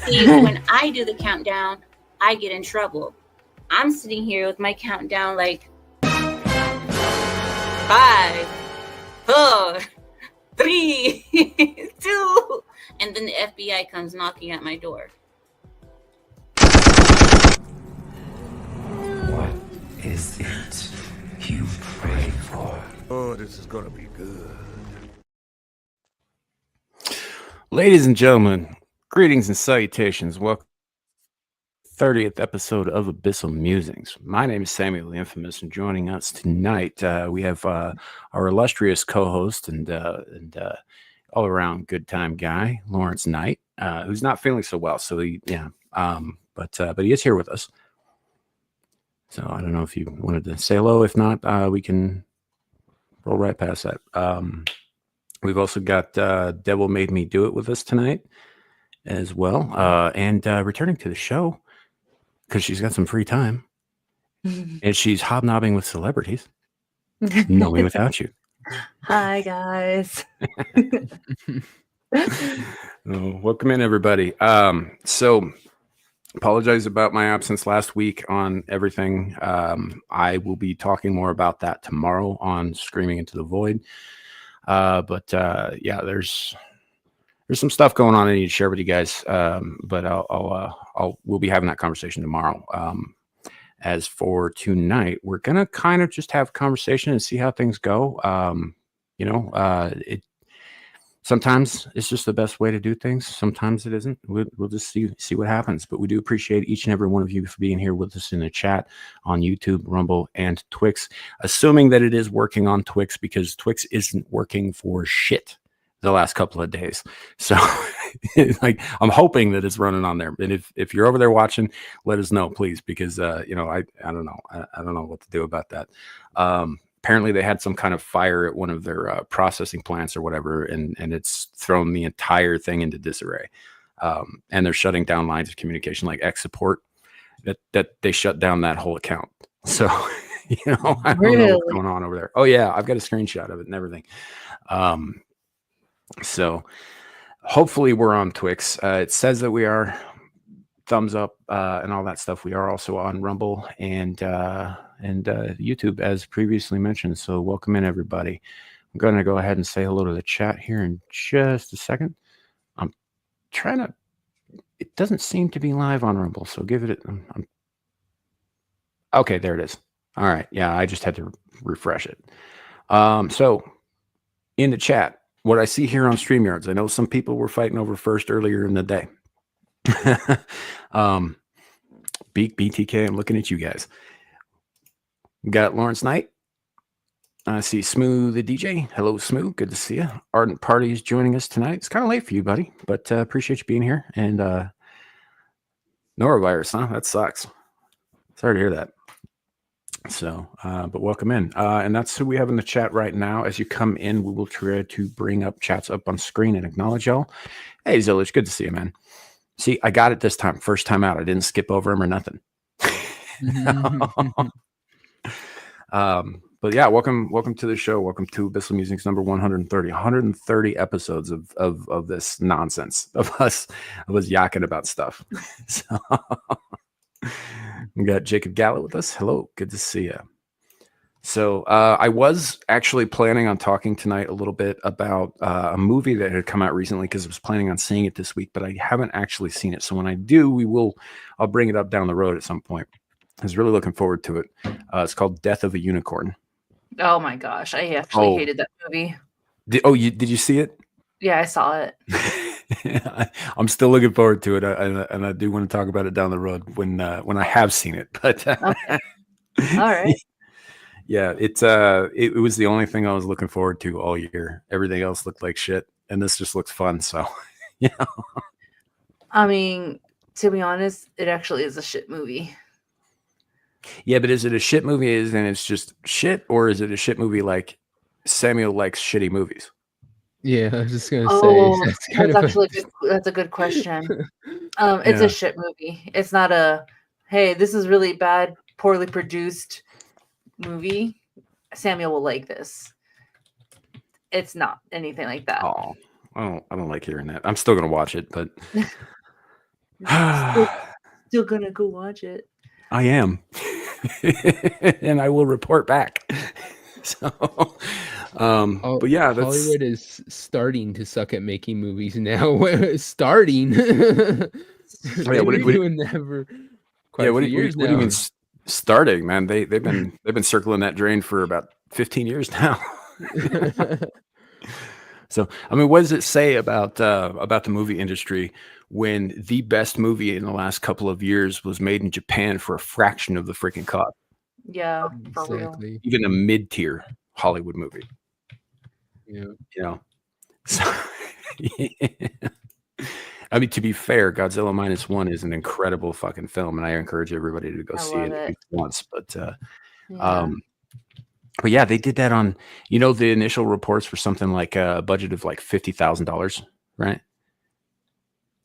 See, when I do the countdown, I get in trouble. I'm sitting here with my countdown like 5, 4, 3, 2, and then the FBI comes knocking at my door. What is it you pray for? Oh, this is gonna be good. Ladies and gentlemen, greetings and salutations. Welcome to the 30th episode of Abyssal Musings. My name is Samuel the Infamous, and joining us tonight, we have our illustrious co-host and all-around good time guy, Lawrence Knight, who's not feeling so well. So but he is here with us. So I don't know if you wanted to say hello. If not, we can roll right past that. We've also got Devil Made Me Do It with us tonight as well. And returning to the show, because she's got some free time, and she's hobnobbing with celebrities. No Me Without You. Hi, guys. Welcome in, everybody. So apologize about my absence last week on everything. I will be talking more about that tomorrow on Screaming Into the Void. But yeah, there's some stuff going on I need to share with you guys. But we'll be having that conversation tomorrow. As for tonight, we're gonna kind of just have a conversation and see how things go. Sometimes it's just the best way to do things. Sometimes it isn't. We'll just see what happens. But we do appreciate each and every one of you for being here with us in the chat on YouTube, Rumble, and Twix. Assuming that it is working on Twix, because Twix isn't working for shit the last couple of days. So like, I'm hoping that it's running on there. And if you're over there watching, let us know, please, because I don't know. I don't know what to do about that. Apparently they had some kind of fire at one of their processing plants or whatever, and it's thrown the entire thing into disarray. And they're shutting down lines of communication like X support, that they shut down that whole account. So, I don't know what's going on over there. Oh yeah, I've got a screenshot of it and everything. So hopefully we're on Twix. It says that we are. Thumbs up and all that stuff. We are also on Rumble and YouTube, as previously mentioned. So welcome in, everybody. I'm going to go ahead and say hello to the chat here in just a second. I'm trying to. It doesn't seem to be live on Rumble, so give it. Okay, there it is. All right, yeah, I just had to refresh it. So in the chat, what I see here on StreamYards, I know some people were fighting over first earlier in the day. Beak BTK, I'm looking at you guys. We got Lawrence Knight. I see Smooth the DJ. Hello, Smooth. Good to see you. Ardent Party's joining us tonight. It's kind of late for you, buddy, but appreciate you being here. And norovirus, huh? That sucks. Sorry to hear that. So, but welcome in. And that's who we have in the chat right now. As you come in, we will try to bring up chats up on screen and acknowledge y'all. Hey, Zillich, good to see you, man. See, I got it this time. First time out. I didn't skip over him or nothing. But yeah, welcome to the show. Welcome to Abyssal Musings number 130. 130 episodes of this nonsense of us yakking about stuff. So we got Jacob Gallo with us. Hello, good to see you. So I was actually planning on talking tonight a little bit about a movie that had come out recently, because I was planning on seeing it this week, but I haven't actually seen it. So when I do, I'll bring it up down the road at some point. I was really looking forward to it. It's called Death of a Unicorn. Oh my gosh, I actually hated that movie. Did you see it? Yeah, I saw it. I'm still looking forward to it, and I do want to talk about it down the road when I have seen it. But okay. All right. Yeah, it was the only thing I was looking forward to all year. Everything else looked like shit, and this just looks fun. So, yeah. I mean, to be honest, it actually is a shit movie. Yeah, but is it a shit movie and it's just shit, or is it a shit movie like Samuel likes shitty movies? Yeah, I was just gonna say that's a good question. It's a shit movie. It's not a hey, this is really bad, poorly produced movie. Samuel will like this. It's not anything like that. Oh, I don't like hearing that. I'm still gonna watch it, but Still, still gonna go watch it. I am, and I will report back. So, but yeah, that's Hollywood is starting to suck at making movies now. Starting. yeah. They've been doing that for quite a few years What do you now. mean starting, man? They've been circling that drain for about 15 years now. So, I mean, what does it say about the movie industry when the best movie in the last couple of years was made in Japan for a fraction of the freaking cost? Yeah, for real. Exactly. Even a mid-tier Hollywood movie, Yeah. you know. So, I mean, to be fair, Godzilla Minus One is an incredible fucking film, and I encourage everybody to go I see love it at it. least once. But Yeah. but yeah, they did that on, the initial reports for something like a budget of like $50,000, right?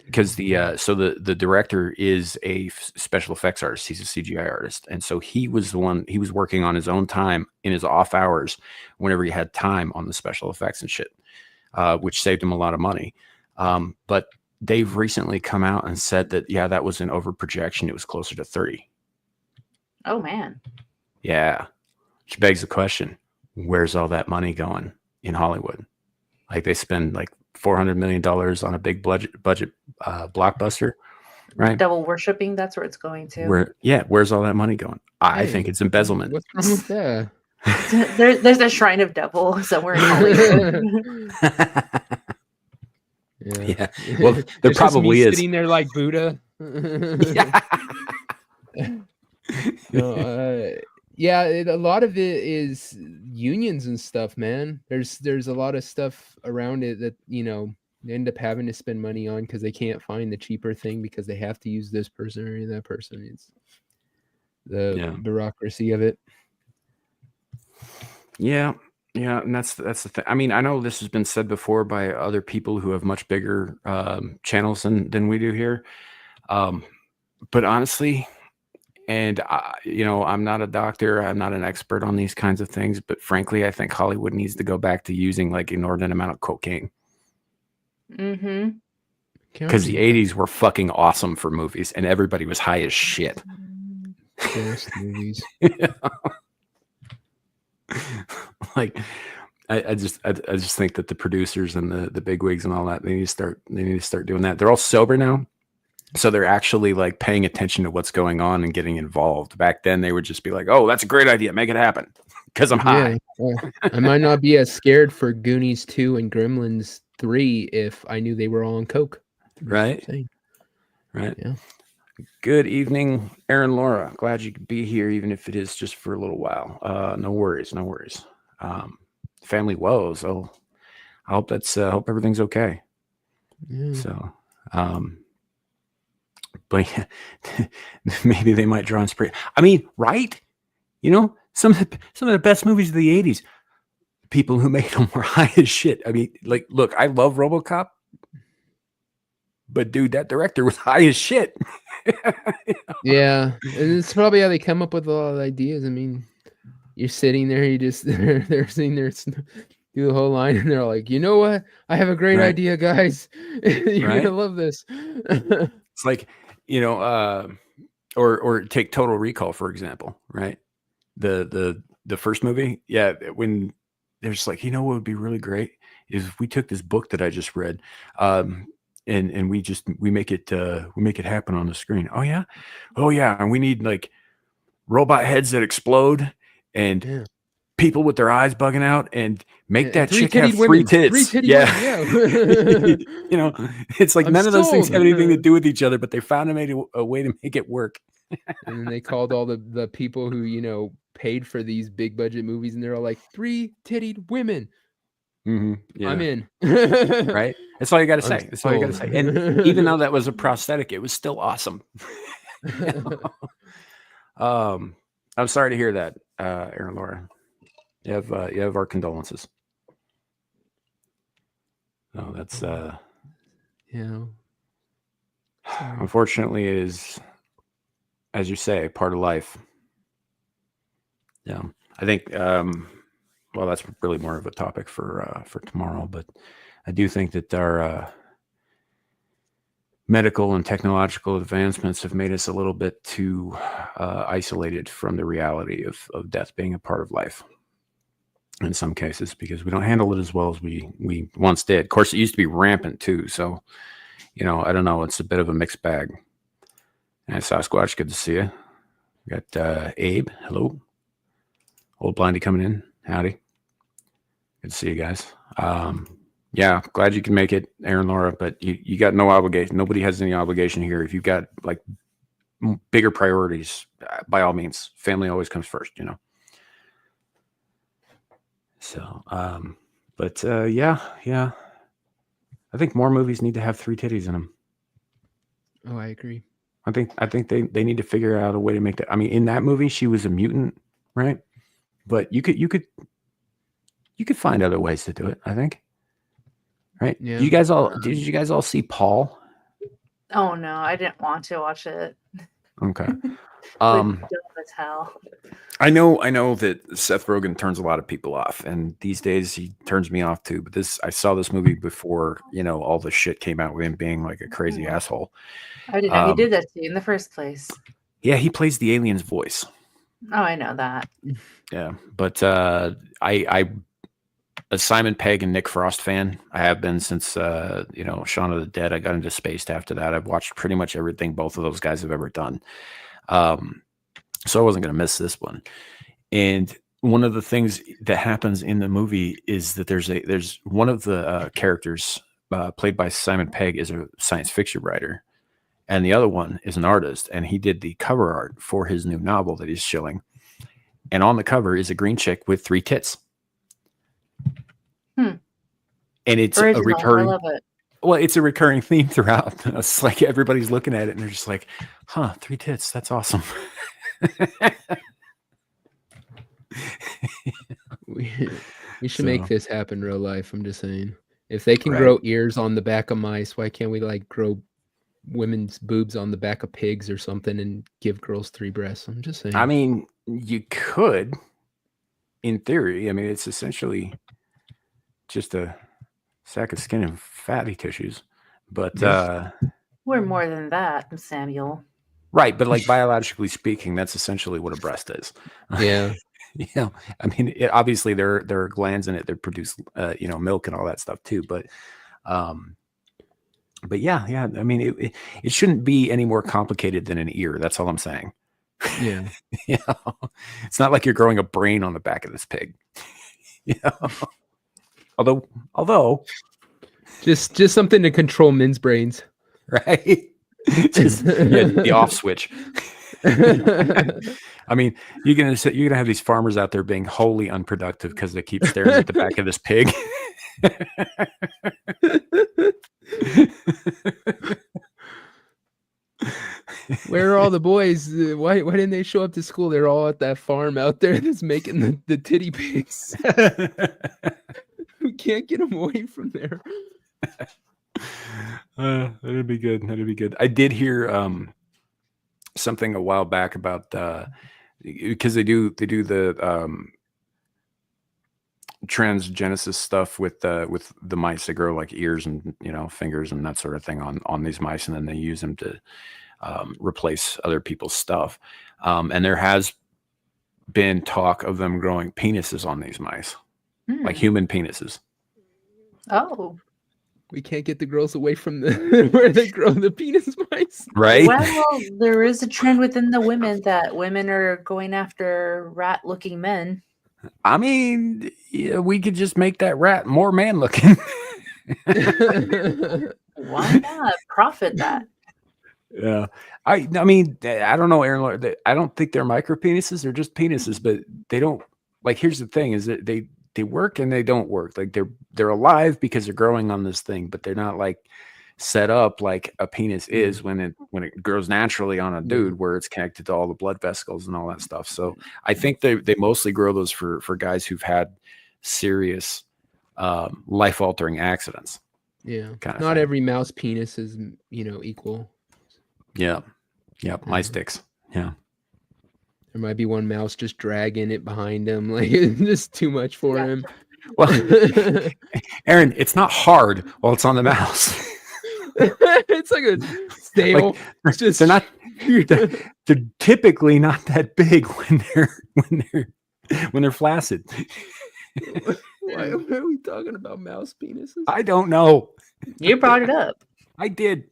Because the director is a special effects artist. He's a CGI artist, and so he was working on his own time in his off hours whenever he had time on the special effects and shit, which saved him a lot of money. But they've recently come out and said that that was an over projection. It was closer to 30. Oh man. Yeah. Which begs the question, where's all that money going in Hollywood? Like they spend like $400 million on a big budget blockbuster, right? Devil worshipping, that's where it's going to. Where's all that money going? I think it's embezzlement. What's wrong with that? There's a shrine of devil somewhere in Hollywood. Yeah. Well, there It's just probably me is. sitting there like Buddha. Yeah, a lot of it is unions and stuff, man. There's a lot of stuff around it that they end up having to spend money on because they can't find the cheaper thing because they have to use this person or that person. It's the bureaucracy of it. Yeah, and that's the thing. I mean, I know this has been said before by other people who have much bigger channels than we do here, but honestly. And, I'm not a doctor. I'm not an expert on these kinds of things. But frankly, I think Hollywood needs to go back to using like inordinate amount of cocaine. Mm-hmm. Because the 80s were fucking awesome for movies and everybody was high as shit. Best movies. Like, I just think that the producers and the bigwigs and all that, they need to start doing that. They're all sober now. So they're actually like paying attention to what's going on and getting involved. Back then, they would just be like, "Oh, that's a great idea. Make it happen." Because I'm high. I might not be as scared for Goonies 2 and Gremlins 3 if I knew they were all on coke. Right. Right. Yeah. Good evening, Aaron Laura. Glad you could be here, even if it is just for a little while. No worries. Family woes. Oh, I hope hope everything's okay. Yeah. So, but yeah, maybe they might draw inspiration. I mean, right? Some of the best movies of the 80s, people who made them were high as shit. I mean, like, look, I love RoboCop, but dude, that director was high as shit. Yeah, and it's probably how they come up with a lot of ideas. I mean, you're sitting there, they're sitting there do the whole line, and they're like, you know what? I have a great idea, guys. You're gonna love this. It's like, or take Total Recall, for example, right? The first movie. Yeah. When there's like, what would be really great is if we took this book that I just read, and we make it happen on the screen. Oh yeah. And we need like robot heads that explode and people with their eyes bugging out and make that chick have three tits. It's like none of those things have anything to do with each other, but they found a way to make it work. And then they called all the people who paid for these big budget movies, and they're all like 3-tittied women. Mm-hmm. Yeah. I'm in. Right. That's all you got to say. That's all you got to say. And even though that was a prosthetic, it was still awesome. I'm sorry to hear that, Aaron Laura. You have our condolences. No, that's unfortunately it is, as you say, part of life. Yeah. I think well, that's really more of a topic for tomorrow, but I do think that our medical and technological advancements have made us a little bit too isolated from the reality of death being a part of life in some cases, because we don't handle it as well as we once did. Of course, it used to be rampant too. So, you know, I don't know. It's a bit of a mixed bag. And Sasquatch, good to see you. We got Abe. Hello. Old Blindy coming in. Howdy. Good to see you guys. Yeah, glad you can make it, Aaron, Laura, but you got no obligation. Nobody has any obligation here. If you've got like bigger priorities, by all means, family always comes first, you know? So, yeah. I think more movies need to have 3 titties in them. Oh, I agree. I think they need to figure out a way to make that. I mean, in that movie, she was a mutant, right? But you could find other ways to do it, I think. Right? Yeah. Did you guys all see Paul? Oh no, I didn't want to watch it. Okay. Dumb as hell. I know that Seth Rogen turns a lot of people off, and these days he turns me off too. But I saw this movie before, you know, all the shit came out with him being like a crazy asshole. I didn't know he did that to you in the first place. Yeah, he plays the alien's voice. Oh, I know that. Yeah, but I a Simon Pegg and Nick Frost fan. I have been since you know, Shaun of the Dead. I got into Spaced after that. I've watched pretty much everything both of those guys have ever done. So I wasn't going to miss this one. And one of the things that happens in the movie is that there's one of the characters played by Simon Pegg is a science fiction writer, and the other one is an artist, and he did the cover art for his new novel that he's shilling. And on the cover is a green chick with 3 tits. And it's Original. a recurring. I love it. Well, it's a recurring theme throughout. It's like everybody's looking at it and they're just like, "Huh, 3 tits? That's awesome." We should make this happen in real life. I'm just saying. If they can Right. grow ears on the back of mice, why can't we like grow women's boobs on the back of pigs or something and give girls 3 breasts? I'm just saying. I mean, you could, in theory. I mean, it's essentially just a sack of skin and fatty tissues. But We're more than that, Samuel. right, but like biologically speaking, that's essentially what a breast is. Yeah. You know, I mean, obviously there are glands in it that produce, you know, milk and all that stuff too. But yeah. I mean, it shouldn't be any more complicated than an ear. That's all I'm saying. Yeah. You know, it's not like you're growing a brain on the back of this pig. You know, although, just something to control men's brains. right? Just the off switch. I mean, you're gonna have these farmers out there being wholly unproductive because they keep staring at the back of this pig. Where are all the boys? Why didn't they show up to school? They're all at that farm out there that's making the titty pigs. We can't get them away from there. That'd be good. That'd be good. I did hear something a while back about because they do the transgenesis stuff with the mice. They grow like ears and, you know, fingers and that sort of thing on these mice, and then they use them to replace other people's stuff. And there has been talk of them growing penises on these mice, like human penises. Oh. We can't get the girls away from the where they grow the penis mice. Right? Well, there is a trend within the women that women are going after rat-looking men. I mean, yeah, we could just make that rat more man-looking. Why not profit that? Yeah, I mean, I don't know, Aaron. I don't think they're micro penises. They're just penises, but they don't like. Here's the thing: is that they work and they don't work. Like they're alive because they're growing on this thing, but they're not like set up like a penis is when it grows naturally on a dude, where it's connected to all the blood vesicles and all that stuff. So I think they mostly grow those for guys who've had serious life altering accidents. Yeah, kind of not thing. every mouse penis is, you know, equal. Yeah, my sticks. Yeah. There might be one mouse just dragging it behind him, like it's just too much for him. Well, Aaron, it's not hard while it's on the mouse. It's like a stale. Like, just they're not. They're typically not that big when they're flaccid. Why are we talking about mouse penises? I don't know. You brought it up. I did.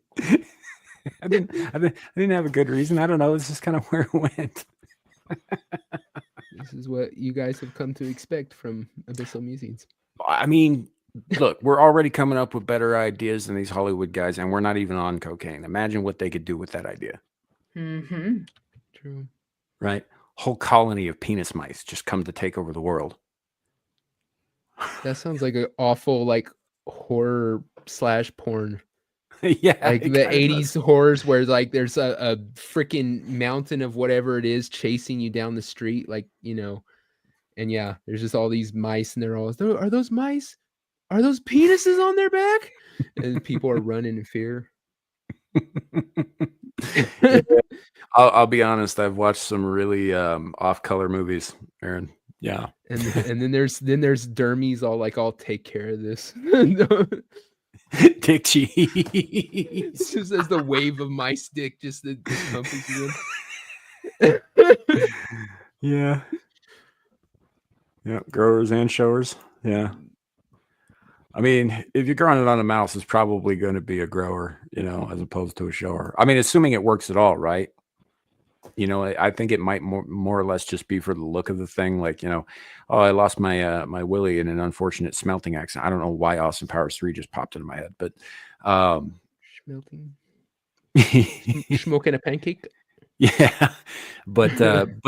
I didn't have a good reason. I don't know. It's just kind of where it went. This is what you guys have come to expect from Abyssal Musings. I mean, look, we're already coming up with better ideas than these Hollywood guys, and we're not even on cocaine. Imagine what they could do with that idea. Mm-hmm. True. Right? Whole colony of penis mice just come to take over the world. That sounds like an awful like horror / porn. Yeah. Like the 80s horrors where like there's a freaking mountain of whatever it is chasing you down the street, like, you know, and yeah, there's just all these mice and they're all, are those mice? Are those penises on their back? And people are running in fear. Yeah. I'll be honest, I've watched some really off-color movies, Aaron. Yeah. And then there's dermies all take care of this. Dick cheese. It's just as the wave of my stick just encompasses them. Yeah. Yeah. Growers and showers. Yeah. I mean, if you're growing it on a mouse, it's probably going to be a grower, you know, as opposed to a shower. I mean, assuming it works at all, right? You know, I think it might more or less just be for the look of the thing. Like, you know, oh, I lost my my willy in an unfortunate smelting accident. I don't know why Austin Powers 3 just popped into my head, but smelting, smoking a pancake. Yeah, but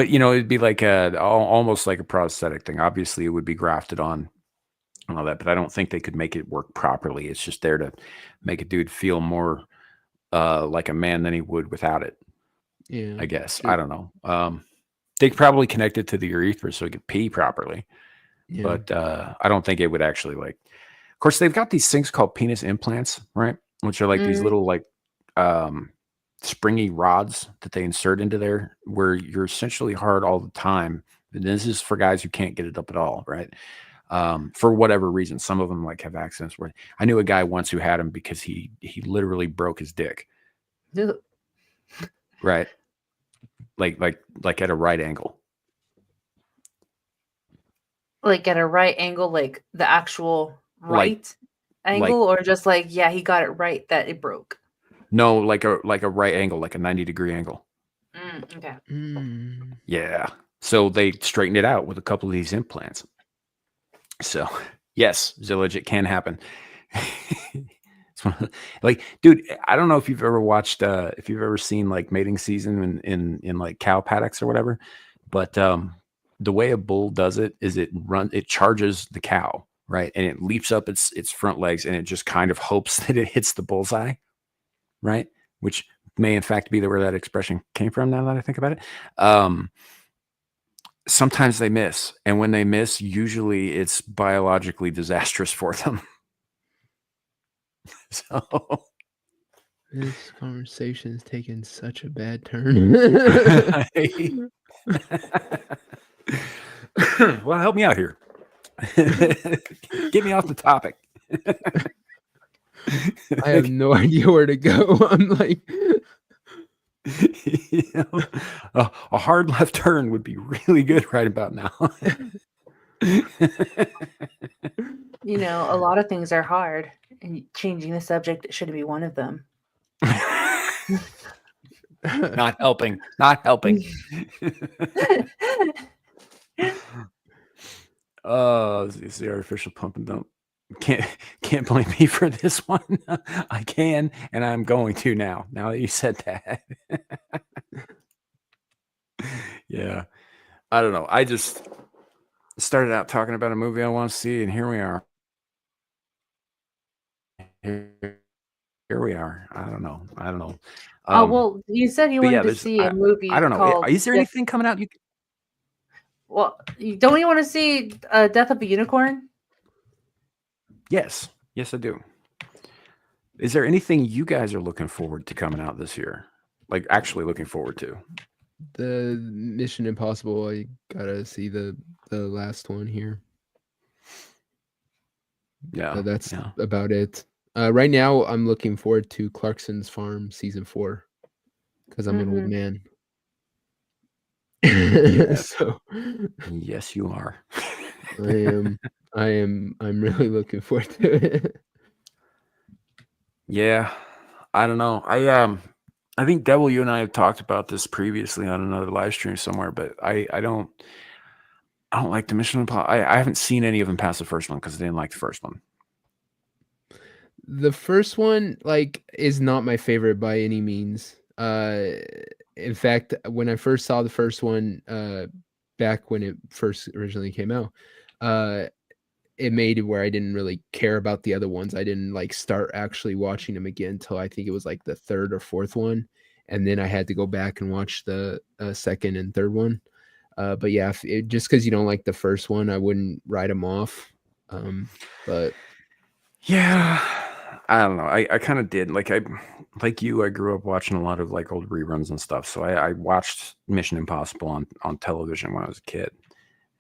you know, it'd be like almost like a prosthetic thing. Obviously, it would be grafted on and all that, but I don't think they could make it work properly. It's just there to make a dude feel more like a man than he would without it. Yeah, I guess. I don't know. They probably connect it to the urethra so it could pee properly. Yeah. But I don't think it would actually like. Of course, they've got these things called penis implants, right? Which are like these little like springy rods that they insert into there, where you're essentially hard all the time. And this is for guys who can't get it up at all, right? For whatever reason, some of them like have accidents where I knew a guy once who had them because he literally broke his dick. Right. Like at a right angle. Like at a right angle, like the actual right angle, or just like, yeah, he got it right that it broke. No, like a right angle, like a 90-degree angle. Okay. Yeah. So they straightened it out with a couple of these implants. So yes, Zillage, it can happen. Like, dude, I don't know if you've ever watched if you've ever seen like mating season in like cow paddocks or whatever, but the way a bull does it is it charges the cow, right? And it leaps up its front legs and it just kind of hopes that it hits the bullseye, right? Which may in fact be where that expression came from, now that I think about it. Sometimes they miss, and when they miss, usually it's biologically disastrous for them. So this conversation is taking such a bad turn. Well, help me out here. Get me off the topic. I have no idea where to go. I'm like, you know, a hard left turn would be really good right about now. You know, a lot of things are hard, and changing the subject shouldn't be one of them. Not helping. Not helping. Oh, it's the artificial pump and dump. Can't blame me for this one. I can, and I'm going to now. Now that you said that. Yeah. I don't know. I just started out talking about a movie I want to see, and here we are. Here we are. I don't know. Well, you said you wanted to see a movie. I don't know. Is there anything coming out? Well, don't you want to see Death of a Unicorn? Yes, I do. Is there anything you guys are looking forward to coming out this year? Like actually looking forward to? The Mission Impossible. I gotta see the last one here. Yeah, that's about it. Right now, I'm looking forward to Clarkson's Farm season 4 because I'm an old Mhm. man. Yeah. So Yes, you are. I am. I'm really looking forward to it. Yeah, I don't know. I think Devil, you and I have talked about this previously on another live stream somewhere, but I don't like the Mission Impossible. I haven't seen any of them past the first one because I didn't like the first one. The first one, like, is not my favorite by any means. In fact, when I first saw the first one, back when it first originally came out, uh, it made it where I didn't really care about the other ones. I didn't like start actually watching them again until I think it was like the third or fourth one, and then I had to go back and watch the second and third one. But yeah, just because you don't like the first one, I wouldn't write them off. But Yeah, I don't know. I kind of did. Like you, I grew up watching a lot of like old reruns and stuff. So I watched Mission Impossible on television when I was a kid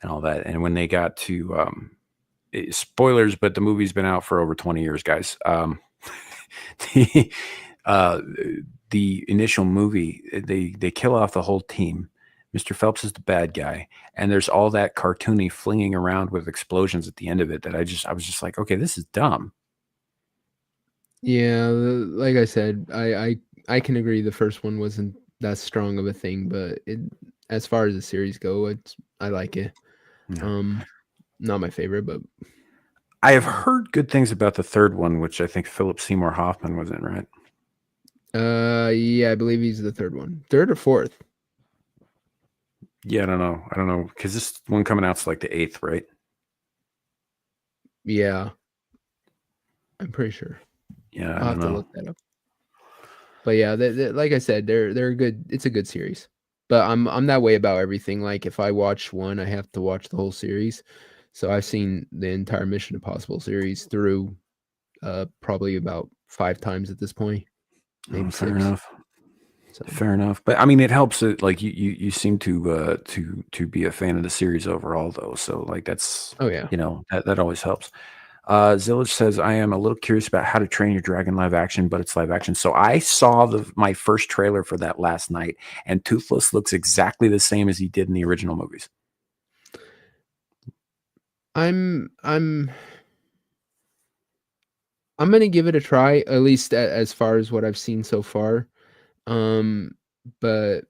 and all that. And when they got to spoilers, but the movie's been out for over 20 years, guys. The, uh, the initial movie, they kill off the whole team. Mr. Phelps is the bad guy, and there's all that cartoony flinging around with explosions at the end of it that I was just like, okay, this is dumb. yeah, like I said, I can agree the first one wasn't that strong of a thing, but as far as the series go, I like it. Yeah. Not my favorite, but I have heard good things about the third one, which I think Philip Seymour Hoffman was in, right? yeah, I believe he's the third one, third or fourth. Yeah, I don't know, because this one coming out's like the 8th, right? Yeah, I'm pretty sure. Yeah, I I'll have don't to know. look that up. But yeah, like I said, they're good. It's a good series. But I'm that way about everything. Like if I watch one, I have to watch the whole series. So I've seen the entire Mission Impossible series through probably about 5 times at this point, maybe Fair 6. enough. So Fair enough. But I mean, it helps that like you seem to be a fan of the series overall, though. So like that's oh yeah. that always helps. Zillage says, I am a little curious about How to Train Your Dragon live action, but it's live action. So I saw my first trailer for that last night, and Toothless looks exactly the same as he did in the original movies. I'm gonna give it a try, at least as far as what I've seen so far. But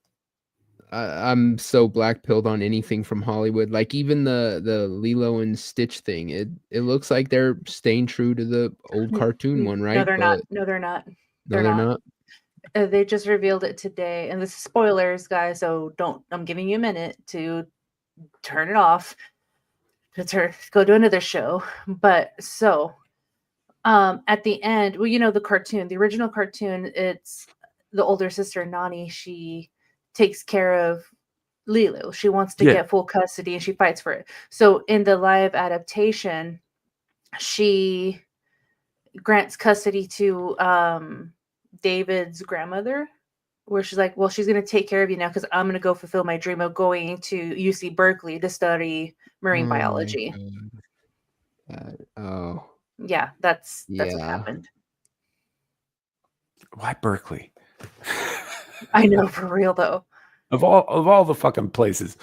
I'm so black pilled on anything from Hollywood. Like even the Lilo and Stitch thing. It looks like they're staying true to the old cartoon one, No, right? they're not. But No, they're not. no, They're they're not. not. They just revealed it today, and this is spoilers, guys. So don't. I'm giving you a minute to turn it off. To go to another show. But so, at the end, well, the cartoon, the original cartoon, it's the older sister Nani. She takes care of Lilo. She wants to Yeah. get full custody, and she fights for it. So in the live adaptation, she grants custody to David's grandmother, where she's like, well, she's going to take care of you now because I'm going to go fulfill my dream of going to UC Berkeley to study marine Oh my biology. God. Oh Yeah, that's what yeah. happened. Why Berkeley? I know, for real though. Of all the fucking places.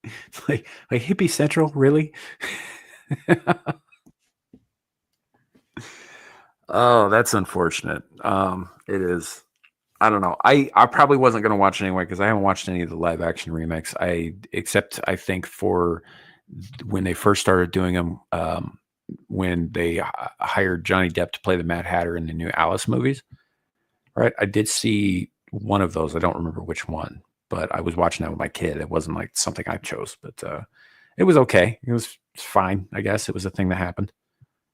It's like Hippie Central, really? Oh, that's unfortunate. It is. I don't know. I probably wasn't going to watch it anyway because I haven't watched any of the live action remakes. Except I think for when they first started doing them, when they hired Johnny Depp to play the Mad Hatter in the new Alice movies. Right, I did see one of those. I don't remember which one, but I was watching that with my kid. It wasn't like something I chose, but it was okay. It was fine, I guess. It was a thing that happened.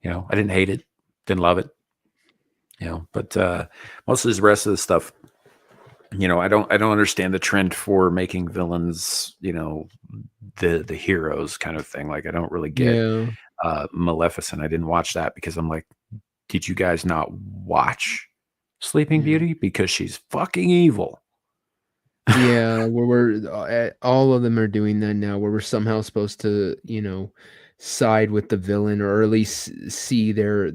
I didn't hate it, didn't love it. But most of the rest of the stuff, I don't understand the trend for making villains, the heroes kind of thing. Like I don't really get Yeah. Maleficent. I didn't watch that because I'm like, did you guys not watch Sleeping Yeah. Beauty? Because she's fucking evil. Yeah, where we're all of them are doing that now, where we're somehow supposed to, side with the villain, or at least see their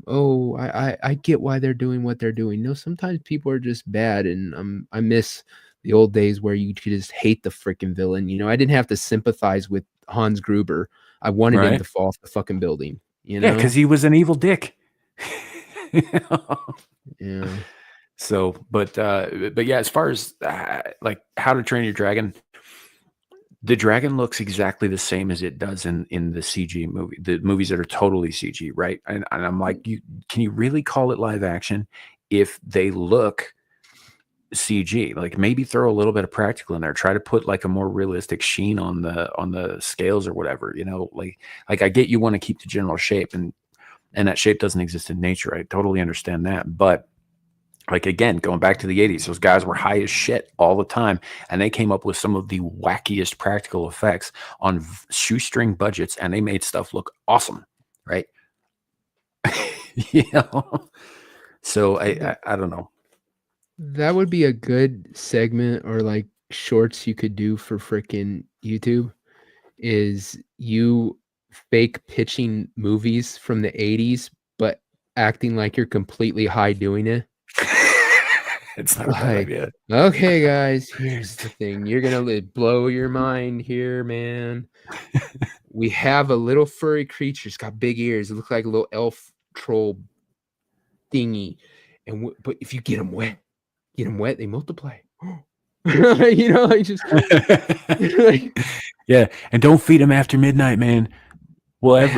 oh, I get why they're doing what they're doing. No, sometimes people are just bad, and I miss the old days where you could just hate the freaking villain. I didn't have to sympathize with Hans Gruber. I wanted him Right. to fall off the fucking building. Yeah, because he was an evil dick. Yeah. So, but yeah, as far as like How to Train Your Dragon, the dragon looks exactly the same as it does in the CG movie, the movies that are totally CG, right? And I'm like, can you really call it live action if they look CG? Like, maybe throw a little bit of practical in there, try to put like a more realistic sheen on the scales or whatever, like I get you want to keep the general shape, and that shape doesn't exist in nature. I totally understand that, but like, again, going back to the 80s, those guys were high as shit all the time, and they came up with some of the wackiest practical effects on shoestring budgets, and they made stuff look awesome, right? So I don't know. That would be a good segment, or like shorts you could do for freaking YouTube, is you fake pitching movies from the 80s, but acting like you're completely high doing it. It's not a bad idea. Okay, guys, here's the thing. You're going to blow your mind here, man. We have a little furry creature. It's got big ears. It looks like a little elf troll thingy. But if you get them wet, they multiply. Like just like, yeah, and don't feed them after midnight, man. Well,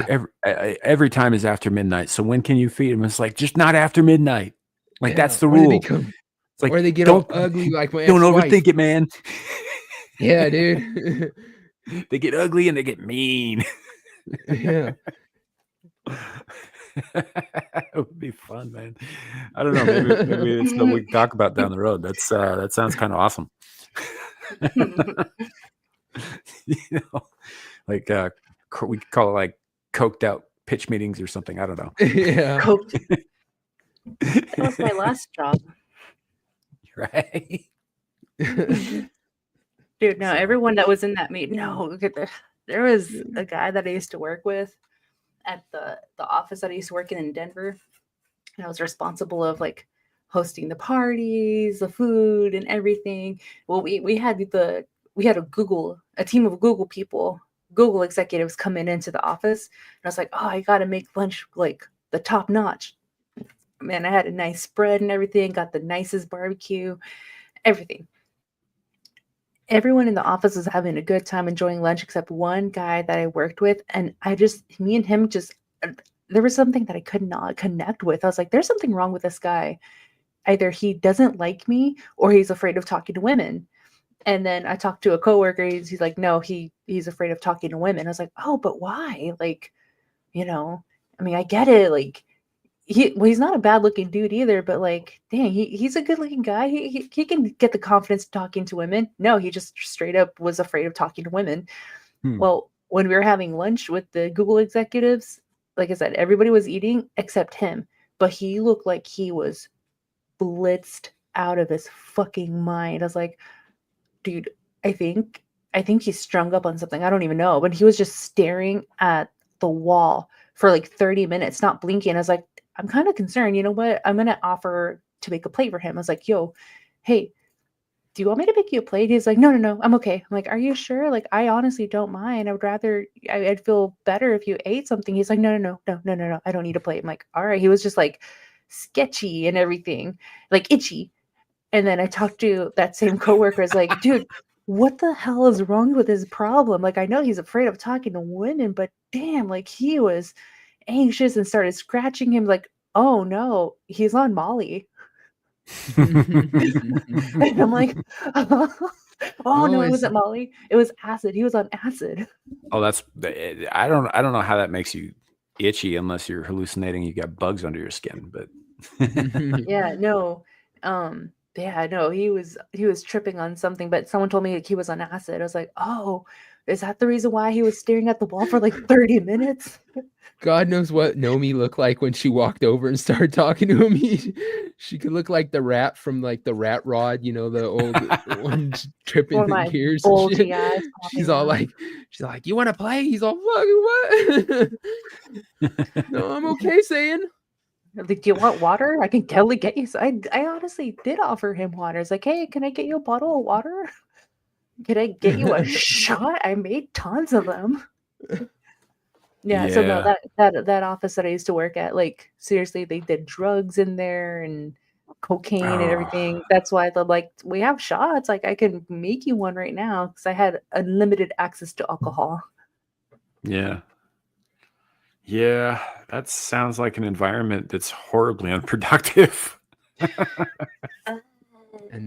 every time is after midnight. So when can you feed them? It's like, just not after midnight. Like, that's the rule. It's like, or they get all ugly, like my don't ex-wife. overthink it, man. Yeah, dude. They get ugly and they get mean. Yeah. It would be fun, man. I don't know. Maybe it's something we can talk about down the road. That sounds kind of awesome. Like we could call it like coked out pitch meetings or something. I don't know. Yeah. That was my last job. Right. Dude, no, everyone that was in that meeting, no, look at there was a guy that I used to work with at the office that I used to work in Denver. And I was responsible of like hosting the parties, the food and everything. Well, we had a team of Google executives coming into the office. And I was like, oh, I gotta make lunch like the top notch. Man, I had a nice spread and everything, got the nicest barbecue, everything. Everyone in the office was having a good time enjoying lunch except one guy that I worked with. And me and him there was something that I could not connect with. I was like, there's something wrong with this guy. Either he doesn't like me or he's afraid of talking to women. And then I talked to a coworker. He's like, no, he's afraid of talking to women. I was like, oh, but why? Like, I mean, I get it. Like, he's not a bad looking dude either, but like, dang, he's a good looking guy. He can get the confidence talking to women. No, he just straight up was afraid of talking to women. Well, when we were having lunch with the Google executives, like I said, everybody was eating except him, but he looked like he was blitzed out of his fucking mind. I was like, dude, I think he's strung up on something. I don't even know, but he was just staring at the wall for like 30 minutes, not blinking. I was like, I'm kind of concerned. You know what? I'm going to offer to make a plate for him. I was like, yo, hey, do you want me to make you a plate? He's like, no, I'm okay. I'm like, are you sure? Like, I honestly don't mind. I'd feel better if you ate something. He's like, no, I don't need a plate. I'm like, all right. He was just like sketchy and everything, like itchy. And then I talked to that same coworker. I was like, dude, what the hell is wrong with his problem? Like, I know he's afraid of talking to women, but damn, like he was anxious and started scratching him. Like, oh no, he's on Molly. And I'm like, oh no, it wasn't Molly. It was acid. He was on acid. Oh, I don't know how that makes you itchy unless you're hallucinating. You got bugs under your skin, but yeah, no. Yeah, no, he was tripping on something, but someone told me he was on acid. I was like, oh, Is that the reason why he was staring at the wall for like 30 minutes? God knows what Nomi looked like when she walked over and started talking to him. She could look like the rat from like the Rat Rod, you know, the old one tripping Or the my gears and shit. bulgy eyes She's popping all out. like, you want to play? He's all fucking what? No, I'm okay saying. Like, do you want water? I can totally get you. So I honestly did offer him water. It's like, hey, can I get you a bottle of water? Can I get you a shot? I made tons of them. Yeah, so no, that office that I used to work at, like seriously, they did drugs in there and cocaine and everything. That's why they're like, we have shots. Like I can make you one right now because I had unlimited access to alcohol. Yeah. Yeah, that sounds like an environment that's horribly unproductive. And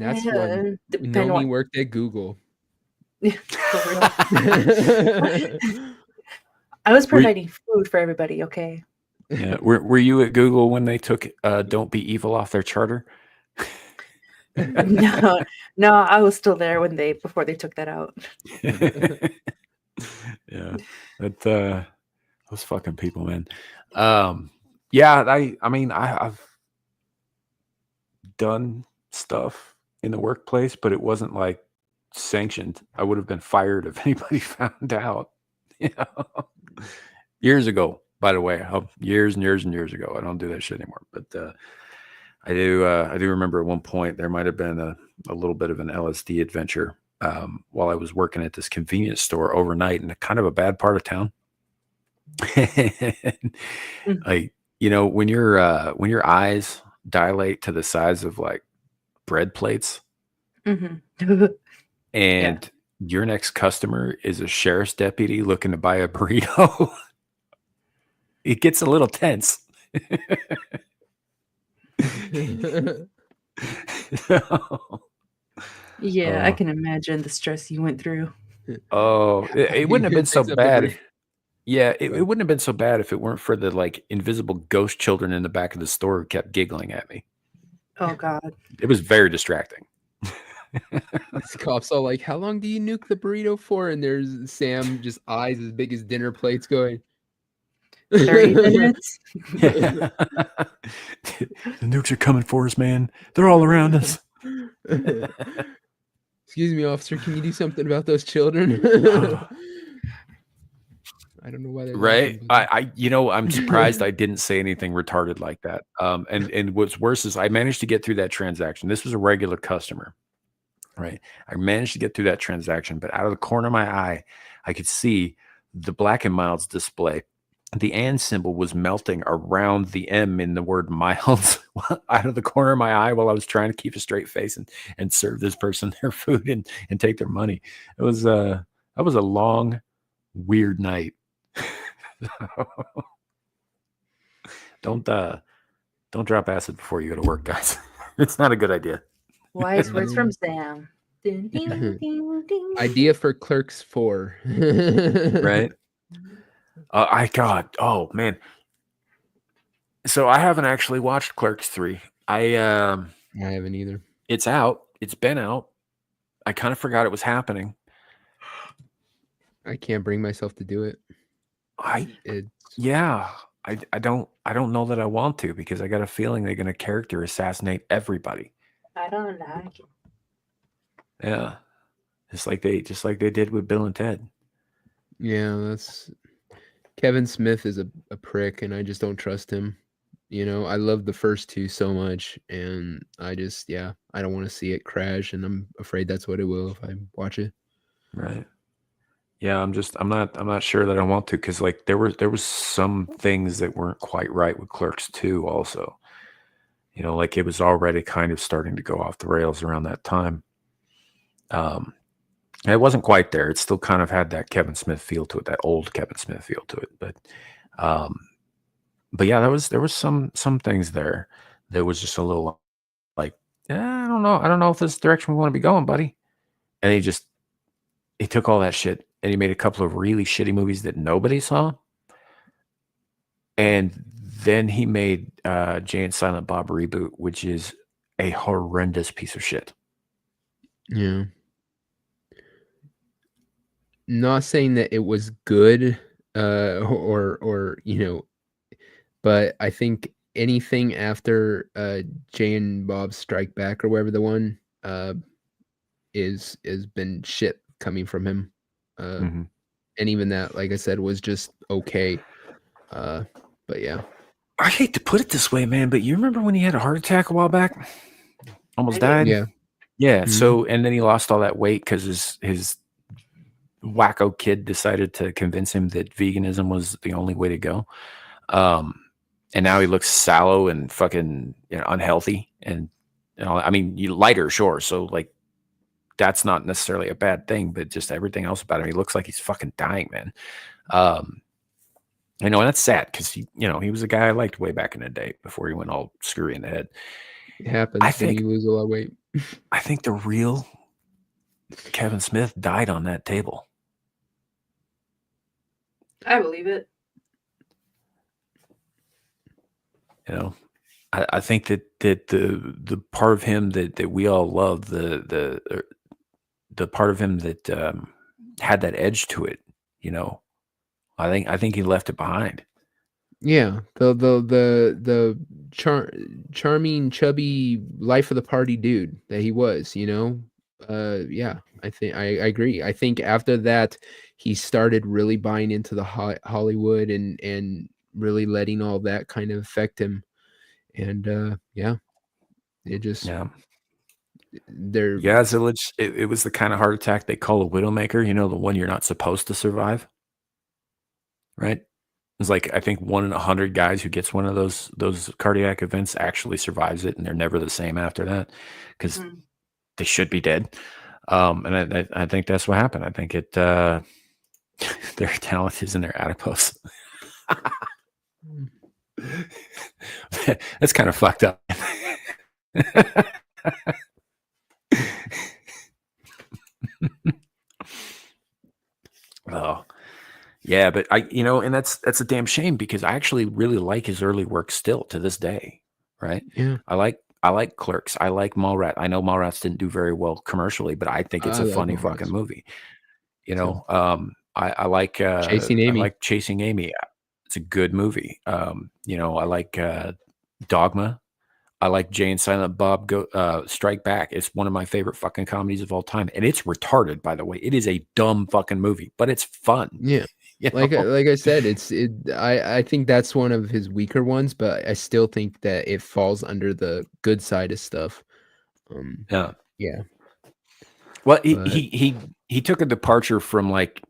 that's when Nomi worked at Google. For real. I was providing food for everybody, okay? Yeah. Were you at Google when they took Don't Be Evil off their charter? No, I was still there before they took that out. Yeah. That those fucking people, man. Yeah, I mean I've done stuff in the workplace, but it wasn't like sanctioned. I would have been fired if anybody found out. You know? Years ago, by the way, years and years and years ago. I don't do that shit anymore. But I do remember at one point there might have been a little bit of an LSD adventure while I was working at this convenience store overnight in a kind of a bad part of town. Like, you know, when your eyes dilate to the size of like bread plates, and your next customer is a sheriff's deputy looking to buy a burrito, it gets a little tense. Yeah, I can imagine the stress you went through. Oh, it wouldn't have been so bad. It wouldn't have been so bad if it weren't for the like invisible ghost children in the back of the store who kept giggling at me. Oh God. It was very distracting. This cop's all like, how long do you nuke the burrito for? And there's Sam, just eyes as big as dinner plates going, 30 minutes. The nukes are coming for us, man. They're all around us. Excuse me, officer, can you do something about those children? I don't know why they're right. laughing, I'm surprised I didn't say anything retarded like that. And what's worse is I managed to get through that transaction. This was a regular customer, right? I managed to get through that transaction, but out of the corner of my eye, I could see the Black and Milds display. The and symbol was melting around the M in the word miles out of the corner of my eye while I was trying to keep a straight face and serve this person their food and take their money. It was that was a long, weird night. Don't drop acid before you go to work, guys. It's not a good idea. Wise words from Sam. Ding, ding, ding, ding. Idea for Clerks 4. Right? Oh man. So I haven't actually watched Clerks 3. I haven't either. It's out. It's been out. I kind of forgot it was happening. I can't bring myself to do it. I don't know that I want to because I got a feeling they're going to character assassinate everybody. I don't like it. Yeah. Just like they did with Bill and Ted. Yeah, that's Kevin Smith is a prick and I just don't trust him. You know, I love the first two so much and I don't want to see it crash and I'm afraid that's what it will if I watch it. Right. Yeah, I'm not sure that I want to because like there was some things that weren't quite right with Clerks 2 also. You know, like it was already kind of starting to go off the rails around that time. It wasn't quite there. It still kind of had that Kevin Smith feel to it, that old Kevin Smith feel to it. But yeah, there was some things there that was just a little like, I don't know if this is the direction we want to be going, buddy. And he took all that shit and he made a couple of really shitty movies that nobody saw. And then he made Jay and Silent Bob Reboot, which is a horrendous piece of shit. Yeah. not saying that it was good, or but I think anything after Jay and Bob Strike Back or whatever the one is been shit coming from him. Mhm. And even that, like I said, was just okay. But yeah. I hate to put it this way, man, but you remember when he had a heart attack a while back? Almost I do. died? Yeah. Yeah. Mhm. So, and then he lost all that weight because his wacko kid decided to convince him that veganism was the only way to go. And now he looks sallow and fucking unhealthy, and I mean, you lighter, sure. So like, that's not necessarily a bad thing, but just everything else about him, he looks like he's fucking dying, man. And that's sad because he was a guy I liked way back in the day before he went all screwy in the head. It happens when you lose a lot of weight. I think the real Kevin Smith died on that table. I believe it. I think that the part of him that we all love, the part of him that had that edge to it, I think he left it behind. Yeah, the charming, chubby, life of the party dude that he was, yeah, I think I agree. I think after that, he started really buying into the Hollywood and really letting all that kind of affect him. And yeah, it just there. Yeah, so it was the kind of heart attack they call a widowmaker. The one you're not supposed to survive, right? It's like I think 1 in 100 guys who gets one of those cardiac events actually survives it, and they're never the same after that because they should be dead. And I think that's what happened. I think their talent is in their adipose. That's kind of fucked up. Oh, yeah, but and that's a damn shame because I actually really like his early work still to this day, right? Yeah, I like Clerks. I like Mallrats. I know Mallrats didn't do very well commercially, but I think it's I a love funny Mallrats. fucking movie. So, I like Chasing I Amy. like Chasing Amy. It's a good movie. I like Dogma. I like Jay and Silent Bob Strike Back. It's one of my favorite fucking comedies of all time, and it's retarded, by the way. It is a dumb fucking movie, but it's fun. Yeah. Like I said, I think that's one of his weaker ones, but I still think that it falls under the good side of stuff. Yeah. Yeah. Well, But he took a departure from like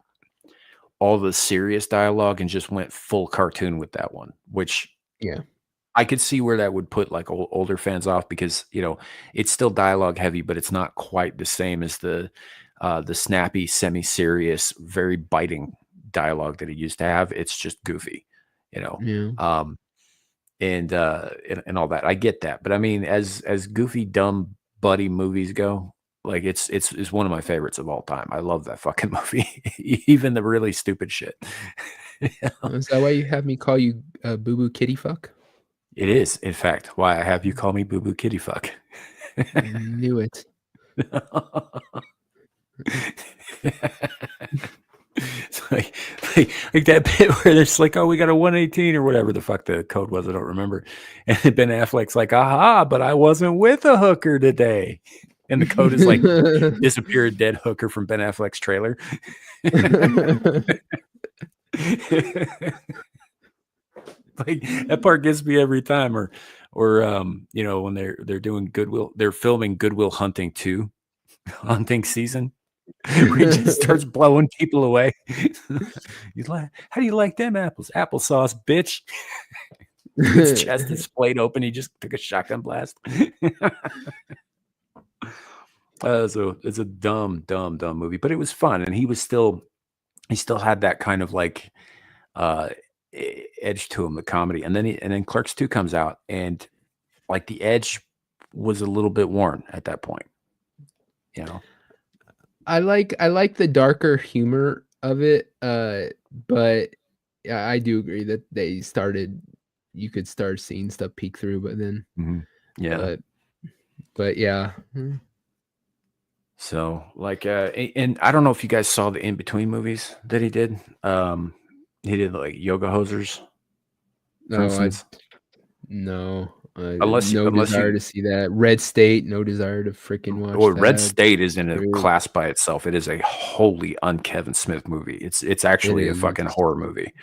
all the serious dialogue and just went full cartoon with that one, which yeah. I could see where that would put like older fans off because it's still dialogue heavy, but it's not quite the same as the snappy, semi-serious, very biting dialogue that he used to have. It's just goofy, Yeah. and all that. I get that, but I mean, as goofy, dumb, buddy movies go, like it's one of my favorites of all time. I love that fucking movie, even the really stupid shit. Is that why you have me call you Boo Boo Kitty Fuck? It is, in fact, why I have you call me Boo Boo Kitty Fuck. I knew it. It's like that bit where it's like, oh, we got a 118 or whatever the fuck the code was. I don't remember. And Ben Affleck's like, aha, but I wasn't with a hooker today. And the code is like disappeared dead hooker from Ben Affleck's trailer. Like that part gets me every time. Or when they're doing Goodwill, they're filming Goodwill Hunting 2, hunting season. Where he just starts blowing people away. He's like, how do you like them apples? Applesauce, bitch. His chest is splayed open. He just took a shotgun blast. So it's a dumb movie, but it was fun. And he still had that kind of like edge to him, the comedy. And then Clerks 2 comes out, and like the edge was a little bit worn at that point. I like the darker humor of it, but yeah, I do agree that you could start seeing stuff peek through, but then yeah, but yeah. So like, and I don't know if you guys saw the in between movies that he did. He did like Yoga Hosers, for No, instance. no, Unless no desire you, to see that. Red State, no desire to freaking watch well, Red that. State is in a Dude, class by itself. It is a wholly un-Kevin Smith movie. It's it actually a is. fucking horror movie.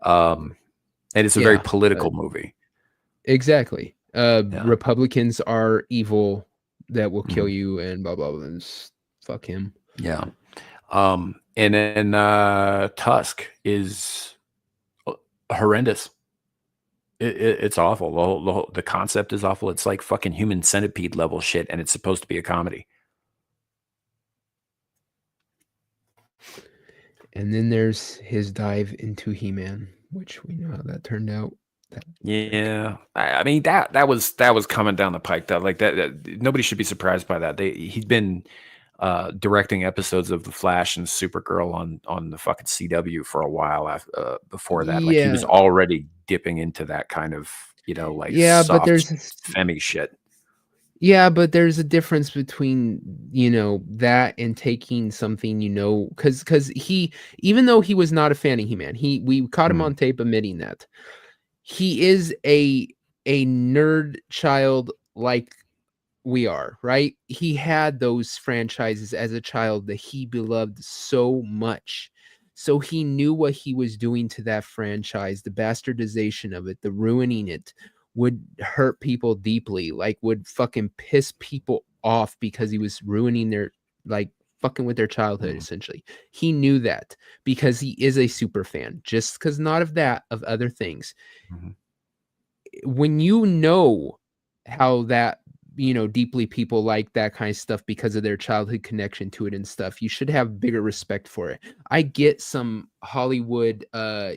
And it's a very Yeah, political movie. exactly. Yeah. Republicans are evil that will kill Mhm. you and blah blah blah. Fuck him. Yeah. And then Tusk is horrendous. It's awful. The concept is awful. It's like fucking Human Centipede level shit, and it's supposed to be a comedy. And then there's his dive into He-Man, which we know how that turned out. Yeah, I mean that was coming down the pike. That nobody should be surprised by that. He'd been directing episodes of The Flash and Supergirl on the fucking CW for a while before that. Like he was Yeah, already dipping into that kind of like yeah, but soft there's femmy shit. yeah, but there's a difference between that and taking something because he even though he was not a fan of He-Man, we caught him Mhm. on tape admitting that he is a nerd child like we are, right? He had those franchises as a child that he beloved so much. So he knew what he was doing to that franchise, the bastardization of it, the ruining it would hurt people deeply, like would fucking piss people off because he was ruining their like fucking with their childhood essentially. He knew that because he is a super fan, just because not of that, of other things. Mhm. When you know how that deeply people like that kind of stuff because of their childhood connection to it and stuff, you should have bigger respect for it. I get some Hollywood uh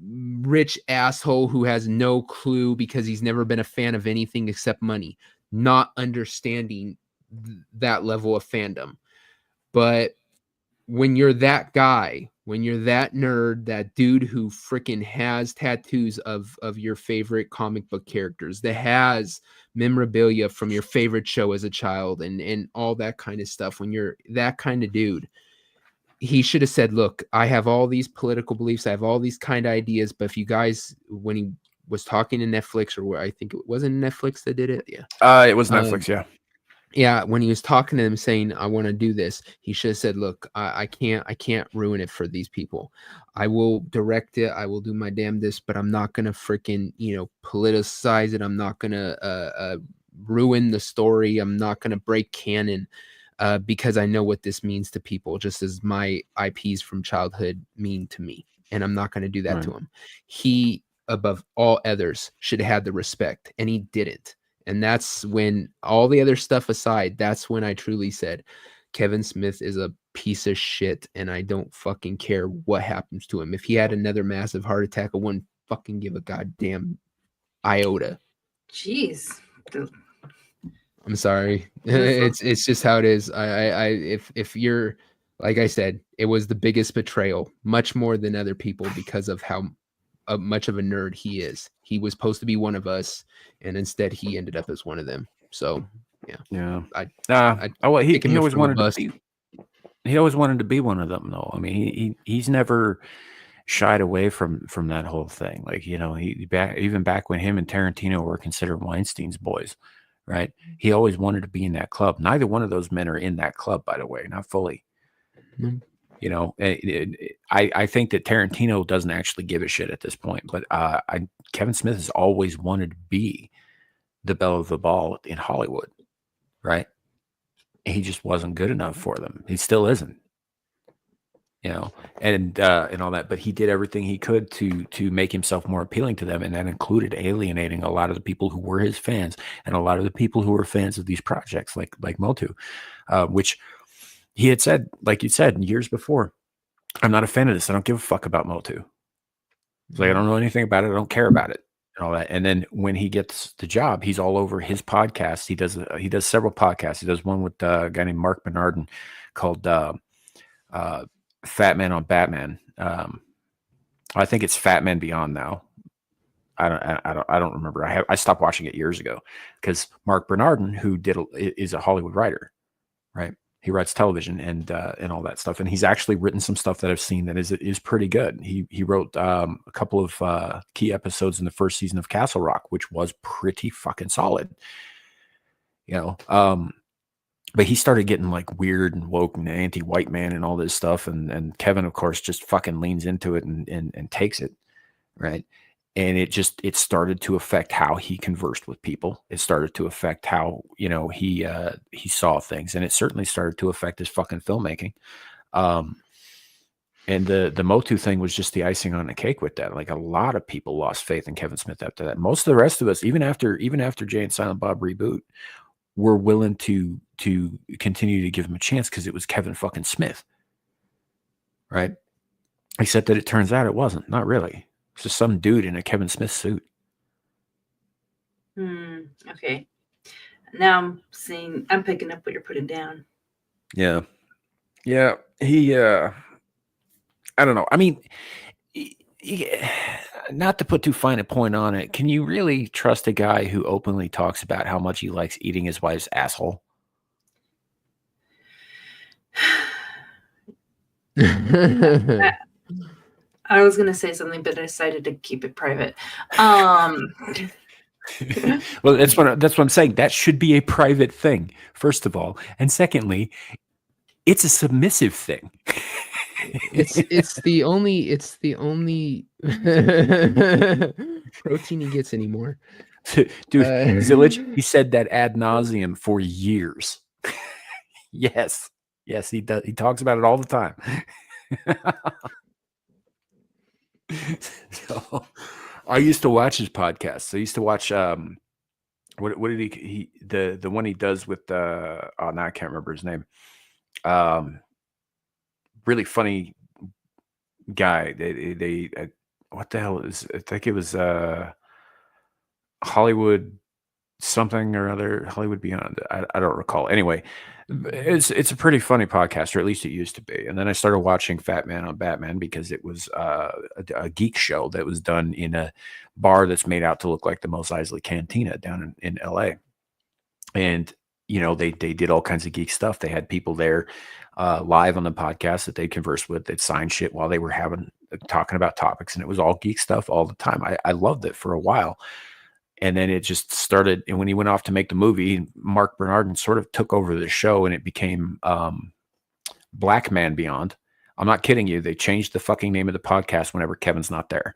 rich asshole who has no clue because he's never been a fan of anything except money, not understanding that level of fandom. But when you're that guy, when you're that nerd, that dude who freaking has tattoos of your favorite comic book characters, that has memorabilia from your favorite show as a child and all that kind of stuff, when you're that kind of dude, he should have said, look, I have all these political beliefs, I have all these kind of ideas, but if you guys, when he was talking to Netflix, or where I think it wasn't Netflix that did it, It was Netflix, yeah. yeah, when he was talking to them saying I want to do this, he should have said, look, I can't ruin it for these people. I will direct it, I will do my damnedest, but I'm not gonna freaking politicize it. I'm not gonna ruin the story. I'm not gonna break canon because I know what this means to people, just as my IPs from childhood mean to me, and I'm not gonna do that to him. He, above all others, should have had the respect, and he didn't. And that's when, all the other stuff aside, that's when I truly said, Kevin Smith is a piece of shit, and I don't fucking care what happens to him. If he had another massive heart attack, I wouldn't fucking give a goddamn iota. Jeez. I'm sorry. It's just how it is. If you're, like I said, it was the biggest betrayal, much more than other people, because of how much of a nerd he is. He was supposed to be one of us, and instead he ended up as one of them. So Yeah. I Well, pick he him always from a wanted to bus. be. He always wanted to be one of them, though. I mean, he's never shied away from that whole thing. Like even back when him and Tarantino were considered Weinstein's boys, right? He always wanted to be in that club. Neither one of those men are in that club, by the way, not fully. Mm. I think that Tarantino doesn't actually give a shit at this point, but Kevin Smith has always wanted to be the belle of the ball in Hollywood, right? He just wasn't good enough for them. He still isn't, and all that. But he did everything he could to make himself more appealing to them, and that included alienating a lot of the people who were his fans and a lot of the people who were fans of these projects, like Motu, which he had said, like you said, years before, I'm not a fan of this. I don't give a fuck about Motu. It's like, I don't know anything about it. I don't care about it and all that. And then when he gets the job, he's all over his podcast. He does several podcasts. He does one with a guy named Mark Bernardin called Fat Man on Batman. I think it's Fat Man Beyond now. I don't remember. I stopped watching it years ago because Mark Bernardin, who is a Hollywood writer, right? He writes television and all that stuff, and he's actually written some stuff that I've seen that is pretty good. He wrote a couple of key episodes in the first season of Castle Rock, which was pretty fucking solid. But he started getting like weird and woke and anti-white man and all this stuff, and Kevin, of course, just fucking leans into it and takes it, right? And it started to affect how he conversed with people. It started to affect how he saw things, and it certainly started to affect his fucking filmmaking. And the Motu thing was just the icing on the cake with that. Like, a lot of people lost faith in Kevin Smith after that. Most of the rest of us, even after Jay and Silent Bob reboot, were willing to continue to give him a chance because it was Kevin fucking Smith, right? Except that it turns out it wasn't. Not really. It's just some dude in a Kevin Smith suit. Okay. Now I'm picking up what you're putting down. Yeah. He, I don't know. I mean, not to put too fine a point on it, can you really trust a guy who openly talks about how much he likes eating his wife's asshole? I was going to say something, but I decided to keep it private. Well, that's what I'm saying. That should be a private thing, first of all, and secondly, it's a submissive thing. It's the only protein he gets anymore. Dude, Zillage, he said that ad nauseum for years. Yes, he does. He talks about it all the time. So, I used to watch his podcast. I used to watch what did he the one he does with now I can't remember his name. Really funny guy. They what the hell is, I think it was Hollywood something or other, Hollywood Beyond. I don't recall. Anyway, it's a pretty funny podcast, or at least it used to be. And then I started watching Fat Man on Batman because it was a geek show that was done in a bar that's made out to look like the Mos Eisley Cantina down in LA. And they did all kinds of geek stuff. They had people there live on the podcast that they conversed with. They'd sign shit while they were talking about topics, and it was all geek stuff all the time. I loved it for a while. And then it just started, and when he went off to make the movie, Mark Bernardin sort of took over the show, and it became Black Man Beyond. I'm not kidding you. They changed the fucking name of the podcast whenever Kevin's not there.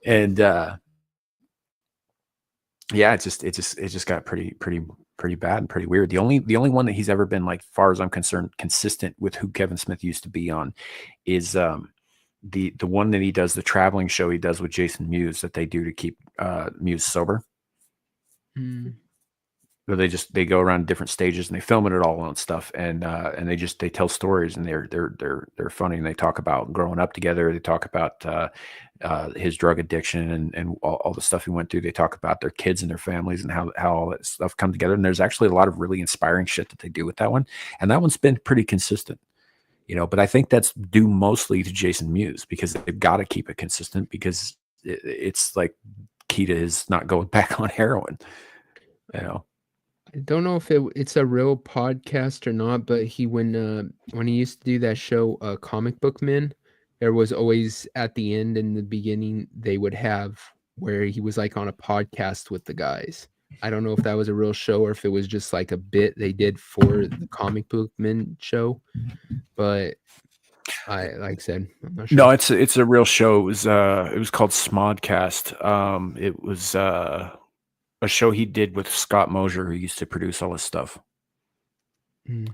and yeah, it just got pretty bad and pretty weird. The only one that he's ever been, like, far as I'm concerned, consistent with who Kevin Smith used to be on is the one that he does, the traveling show he does with Jason Mewes that they do to keep Mewes sober. So they go around different stages and they film it all and stuff, and they tell stories, and they're funny, and they talk about growing up together. They talk about his drug addiction and all the stuff he went through. They talk about their kids and their families and how all that stuff come together. And there's actually a lot of really inspiring shit that they do with that one, and that one's been pretty consistent. But I think that's due mostly to Jason Mewes, because they've got to keep it consistent, because it's like key to his not going back on heroin. I don't know if it's a real podcast or not, but when he used to do that show, Comic Book Men, there was always at the end and the beginning they would have where he was like on a podcast with the guys. I don't know if that was a real show or if it was just like a bit they did for the Comic Book Men show, but like I said, I'm not sure. No, it's a real show. It was called Smodcast. It was a show he did with Scott Mosier, who used to produce all this stuff.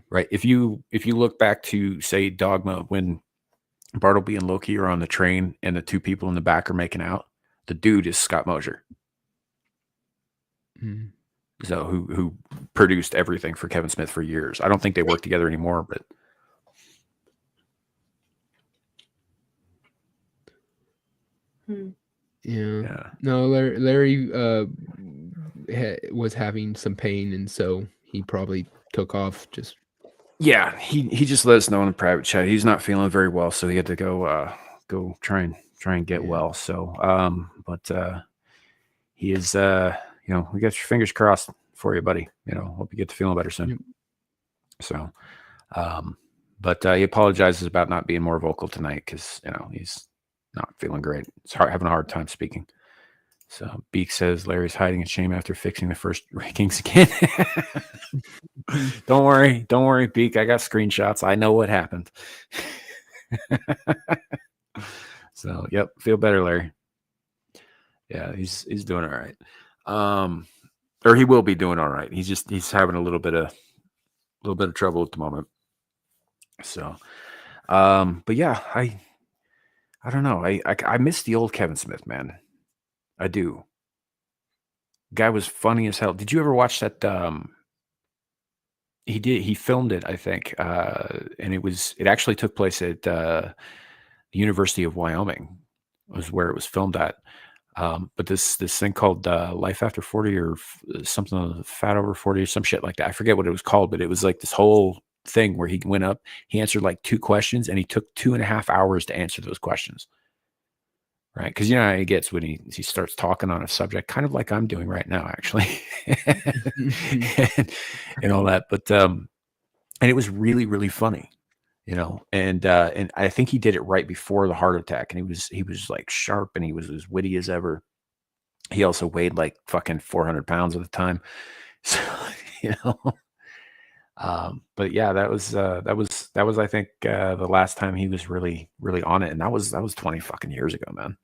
Right. If you look back to, say, Dogma, when Bartleby and Loki are on the train and the two people in the back are making out, the dude is Scott Mosier. So who produced everything for Kevin Smith for years. I don't think they work together anymore, but yeah. No, Larry was having some pain, and so he probably took off. Yeah, he just let us know in a private chat he's not feeling very well, so he had to go try and get well. So but he is we got your fingers crossed for you, buddy. You know, hope you get to feeling better soon. Yep. So, but he apologizes about not being more vocal tonight because, you know, he's not feeling great. He's having a hard time speaking. So Beak says Larry's hiding in shame after fixing the first rankings again. Don't worry, Beak. I got screenshots. I know what happened. So, yep, feel better, Larry. Yeah, he's doing all right. Or he will be doing all right. He's having a little bit of trouble at the moment. So, but yeah, I don't know. I miss the old Kevin Smith, man. I do. Guy was funny as hell. Did you ever watch that? He filmed it, I think, and it actually took place at the University of Wyoming, was where it was filmed at. But this thing called Life After 40 or something, Fat Over 40 or some shit like that. I forget what it was called, but it was like this whole thing where he went up, he answered like 2 questions, and he took 2.5 hours to answer those questions. Right, because you know how he gets when he starts talking on a subject, kind of like I'm doing right now, actually, and all that. But and it was really, really funny, you know. And I think he did it right before the heart attack, and he was like sharp, and he was as witty as ever. He also weighed like fucking 400 pounds at the time, so you know. But yeah, that was I think the last time he was really, really on it, and that was 20 fucking years ago, man.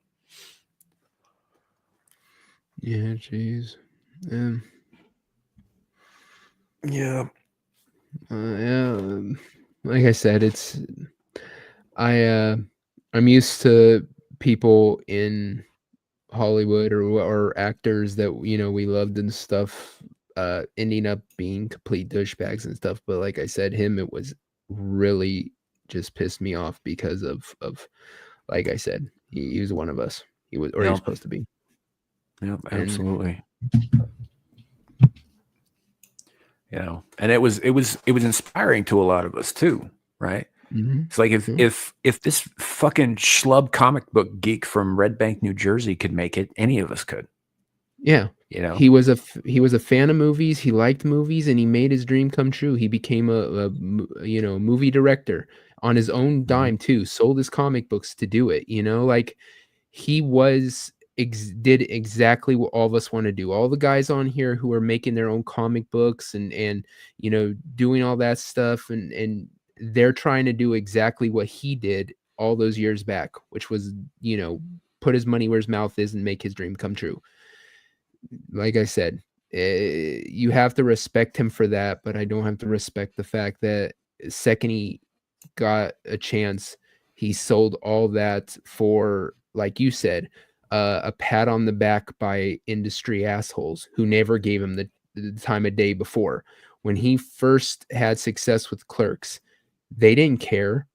Yeah, jeez. Yeah. Like I said, I'm used to people in Hollywood or actors that, you know, we loved and stuff, ending up being complete douchebags and stuff. But like I said, it was really just pissed me off because of like I said, he was one of us. He was supposed to be. Yep, absolutely. You know, and it was inspiring to a lot of us too, right? Mm-hmm. It's like if this fucking schlub comic book geek from Red Bank, New Jersey could make it, any of us could. Yeah, you know, he was a fan of movies. He liked movies, and he made his dream come true. He became a movie director on his own dime too. Sold his comic books to do it. You know, like he did exactly what all of us want to do. All the guys on here who are making their own comic books and you know, doing all that stuff, and they're trying to do exactly what he did all those years back, which was, you know, put his money where his mouth is and make his dream come true. Like I said, you have to respect him for that, but I don't have to respect the fact that second he got a chance, he sold all that for, like you said, a pat on the back by industry assholes who never gave him the time of day before. When he first had success with Clerks, they didn't care.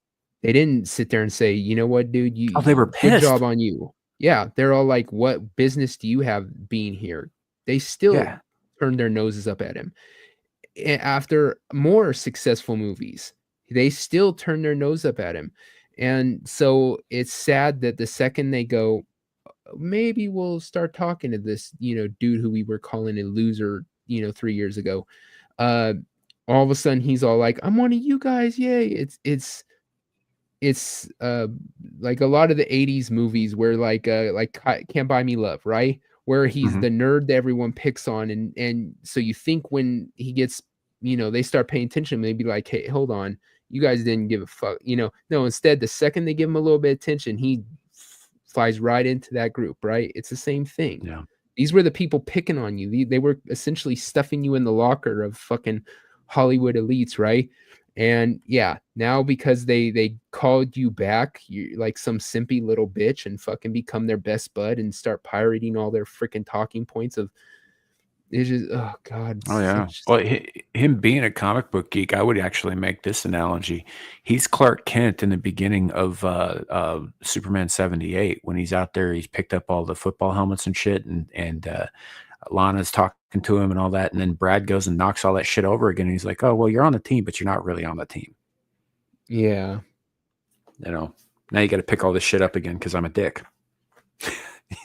They didn't sit there and say, you know what, dude, they were pissed. Good job on you. Yeah, they're all like, what business do you have being here? They still turned their noses up at him. After more successful movies, they still turn their nose up at him. And so it's sad that the second they go, maybe we'll start talking to this, you know, dude who we were calling a loser, you know, 3 years ago. All of a sudden he's all like, I'm one of you guys. Yay. It's like a lot of the 80s movies where like Can't Buy Me Love, right? Where he's the nerd that everyone picks on. And so you think when he gets, you know, they start paying attention, maybe like, hey, hold on, you guys didn't give a fuck, you know. No, instead, the second they give him a little bit of attention, he flies right into that group, right? It's the same thing. Yeah. These were the people picking on you. They were essentially stuffing you in the locker of fucking Hollywood elites, right? And yeah, now because they called you back, you're like some simpy little bitch, and fucking become their best bud and start pirating all their freaking talking points of, it's just, oh God. Oh yeah. Well, him being a comic book geek, I would actually make this analogy. He's Clark Kent in the beginning of Superman 78 when he's out there. He's picked up all the football helmets and shit, and Lana's talking to him and all that, and then Brad goes and knocks all that shit over again. And he's like, "Oh well, you're on the team, but you're not really on the team." Yeah. You know, now you got to pick all this shit up again because I'm a dick.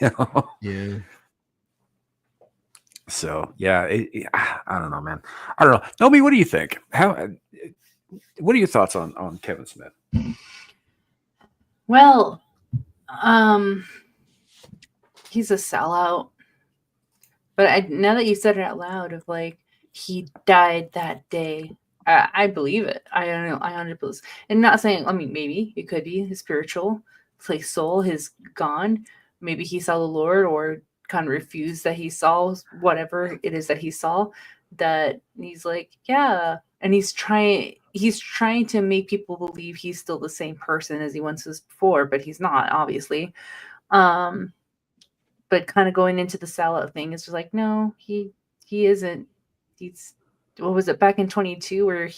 You know? Yeah. So yeah, I don't know, man. I don't know. Nomi, what do you think? What are your thoughts on Kevin Smith? Well, he's a sellout. But now that you said it out loud, of like he died that day, I believe it. I don't know. I 100%. And not saying. I mean, maybe it could be his spiritual, like soul, his gone. Maybe he saw the Lord, or kind of refused that he saw whatever it is that he saw. That he's like, yeah, and he's trying. He's trying to make people believe he's still the same person as he once was before, but he's not, obviously. But kind of going into the sellout thing, it's just like, no, he isn't. He's, what was it, back in 22 where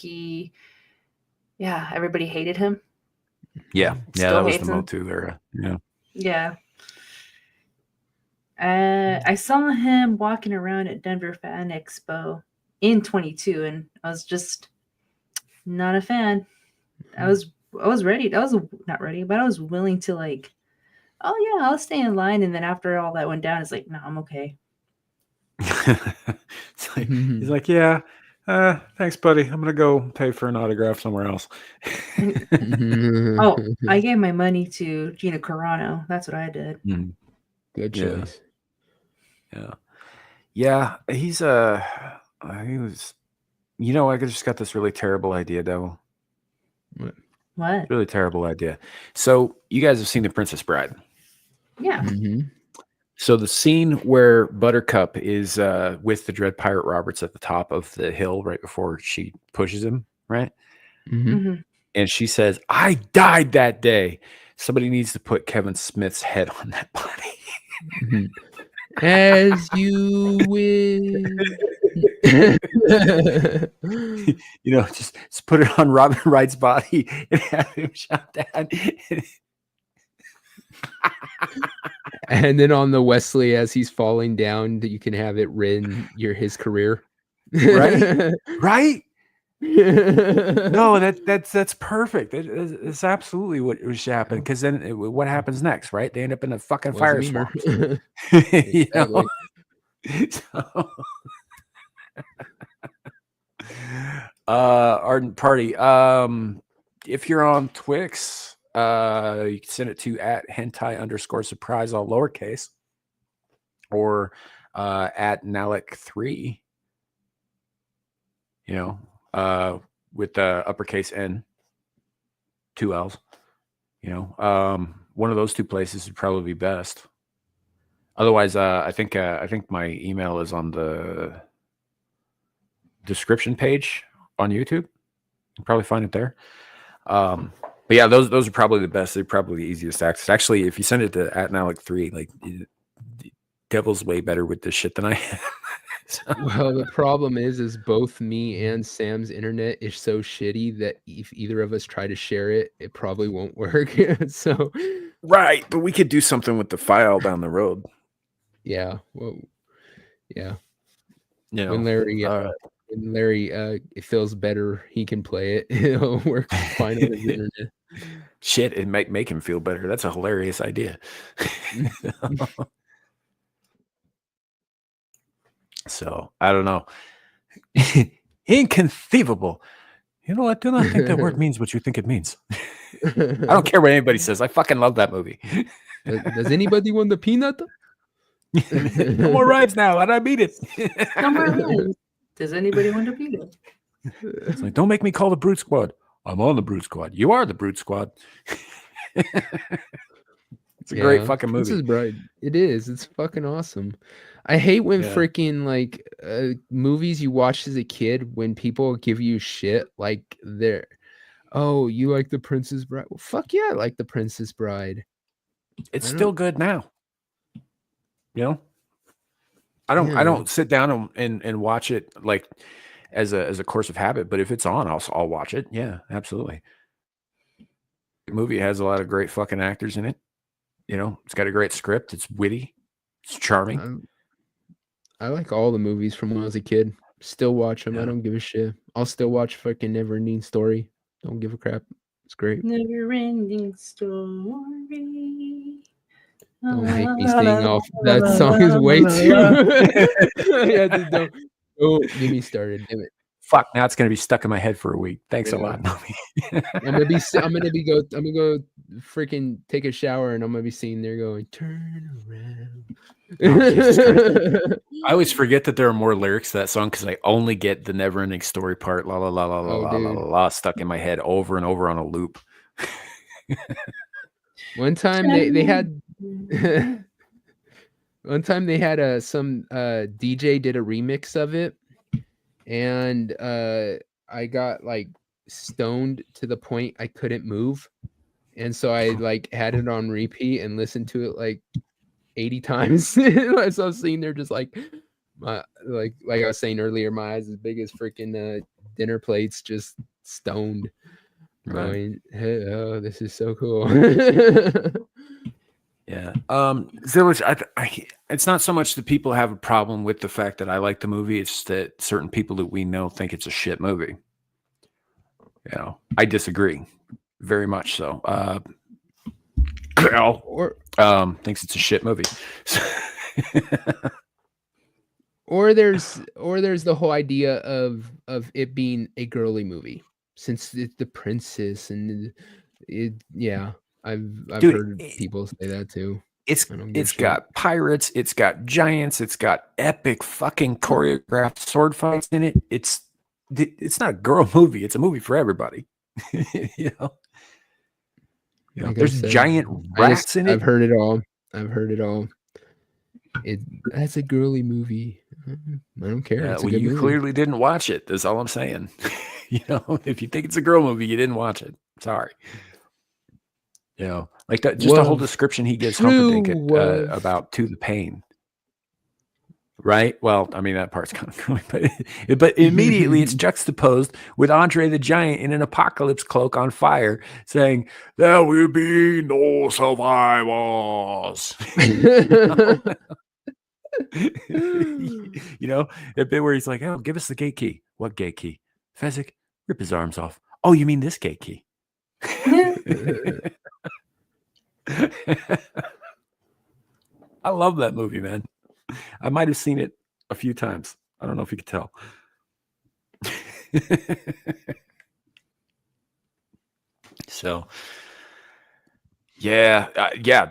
everybody hated him. Yeah, Still that was hates the him. Motu era. Yeah. I saw him walking around at Denver Fan Expo in 22, and I was just not a fan. I was ready. I was not ready, but I was willing to, like, oh yeah, I'll stay in line. And then after all that went down, it's like, no, I'm okay. He's like, yeah, thanks, buddy. I'm gonna go pay for an autograph somewhere else. Oh, I gave my money to Gina Carano. That's what I did. Good choice. Yeah. He's he was. I just got this really terrible idea, Devil. What? Really terrible idea. So you guys have seen The Princess Bride. Yeah. So the scene where Buttercup is with the Dread Pirate Roberts at the top of the hill right before she pushes him, right? And she says, "I died that day." Somebody needs to put Kevin Smith's head on that body. As you wish. Just put it on Robin Wright's body and have him shot down. And then on the Wesley, as he's falling down, that you can have it written, his career. Right? No, that's perfect. It's absolutely what should happen. Because then what happens next, right? They end up in a fucking fire swamp. Exactly. Ardent Party. If you're on Twix, you can send it to @hentai_surprise, all lowercase, or @Nalek3. With the uppercase N, 2 L's. One of those two places would probably be best. Otherwise, I think my email is on the description page on YouTube. You can probably find it there. But yeah, those are probably the best. They're probably the easiest access. Actually, if you send it to @Nalek3, like, Devil's way better with this shit than I am. Well, the problem is both me and Sam's internet is so shitty that if either of us try to share it, it probably won't work. So, right, but we could do something with the file down the road. Yeah. Well, yeah. When Larry it feels better, he can play it. It'll work fine on his internet. Shit, it might make him feel better. That's a hilarious idea. So I don't know. Inconceivable. You know, I do not think that word means what you think it means. I don't care what anybody says. I fucking love that movie. Does anybody want the peanut? No more rides now. And I beat it. No more rides. Does anybody want a peanut? It's like, don't make me call the Brute Squad. I'm on the Brute Squad. You are the Brute Squad. It's a great fucking movie. Princess Bride. It is. It's fucking awesome. I hate when freaking like movies you watched as a kid, when people give you shit like they're, oh, you like the Princess Bride? Well, fuck yeah, I like the Princess Bride. It's still good now. I don't sit down and watch it like as a course of habit, but if it's on, I'll watch it. Yeah, absolutely. The movie has a lot of great fucking actors in it. It's got a great script. It's witty. It's charming. I like all the movies from when I was a kid. Still watch them. I don't give a shit. I'll still watch fucking Never Ending Story. Don't give a crap. It's great. Never ending story. Don't make me sing off. That song is way too. Yeah, just don't get me started. Damn it. Fuck, now it's gonna be stuck in my head for a week. Thanks a Yeah. lot, Mommy. I'm gonna go freaking take a shower, and I'm gonna be sitting there going, "Turn around." Oh, Jesus Christ. I always forget that there are more lyrics to that song because I only get the never ending story part, la la la la la Oh, la la dude. la la, stuck in my head over and over on a loop. One time they had one time they had some DJ did a remix of it, and I got like stoned to the point I couldn't move, and so I like had it on repeat and listened to it like 80 times. As I was sitting there just like my like I was saying earlier, my eyes as big as freaking dinner plates, just stoned. Right. Going, hey, oh, this is so cool. Yeah. Zillage, it's not so much that people have a problem with the fact that I like the movie. It's that certain people that we know think it's a shit movie. You know, I disagree very much so. Cal thinks it's a shit movie. Or there's the whole idea of it being a girly movie, since it's the princess and it. Yeah, I've Dude, heard people say that too. It's got pirates, it's got giants, it's got epic fucking choreographed sword fights in it. It's not a girl movie. It's a movie for everybody. You know, Like there's giant rats in it. I've heard it all. That's a girly movie. I don't care. It's a good you movie. clearly didn't watch it. That's all I'm saying. You know, if you think it's a girl movie, you didn't watch it. Sorry. You know, like that. Just the whole description he gives Humperdinck about To the Pain. Right. Well, I mean, that part's kind of cool, but immediately it's juxtaposed with Andre the Giant in an apocalypse cloak on fire saying, "There will be no survivors." You know, a bit where he's like, "Oh, give us the gate key." What gate key? Fezzik, rip his arms off. Oh, you mean this gate key? I love that movie, man. I might have seen it a few times. I don't know if you could tell. So, yeah,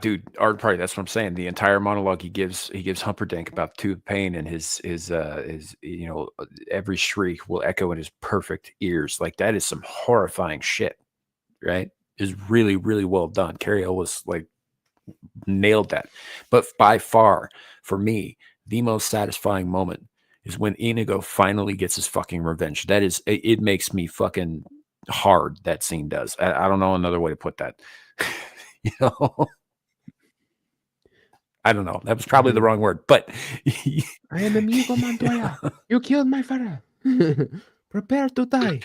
dude, Art Party. That's what I'm saying. The entire monologue he gives Humperdinck about To the Pain and his you know, every shriek will echo in his perfect ears. Like that is some horrifying shit, right? Is really, really well done. Carrie Ellis like nailed that. But by far, for me, the most satisfying moment is when Inigo finally gets his fucking revenge. That is, it makes me fucking hard. That scene does. I don't know another way to put that. You know, I don't know. That was probably the wrong word, but I am Inigo Montoya. You killed my father. Prepare to die.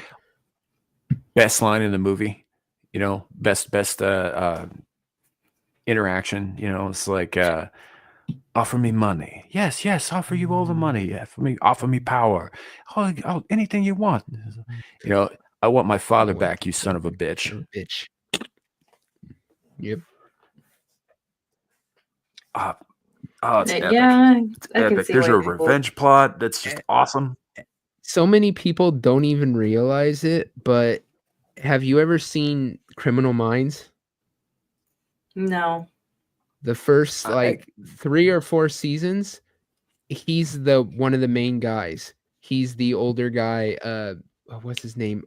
Best line in the movie. You know, best interaction. You know, it's like, offer me money. Yes, offer you all the money. Yeah, offer me power. Oh, anything you want. You know, I want my father back, you son of a bitch. Yep. It's epic. Yeah, It's I can epic. see There's why a people- revenge plot that's just awesome. So many people don't even realize it, but have you ever seen Criminal Minds? No. The first like 3 or 4 seasons, he's the one of the main guys. He's the older guy. What's his name?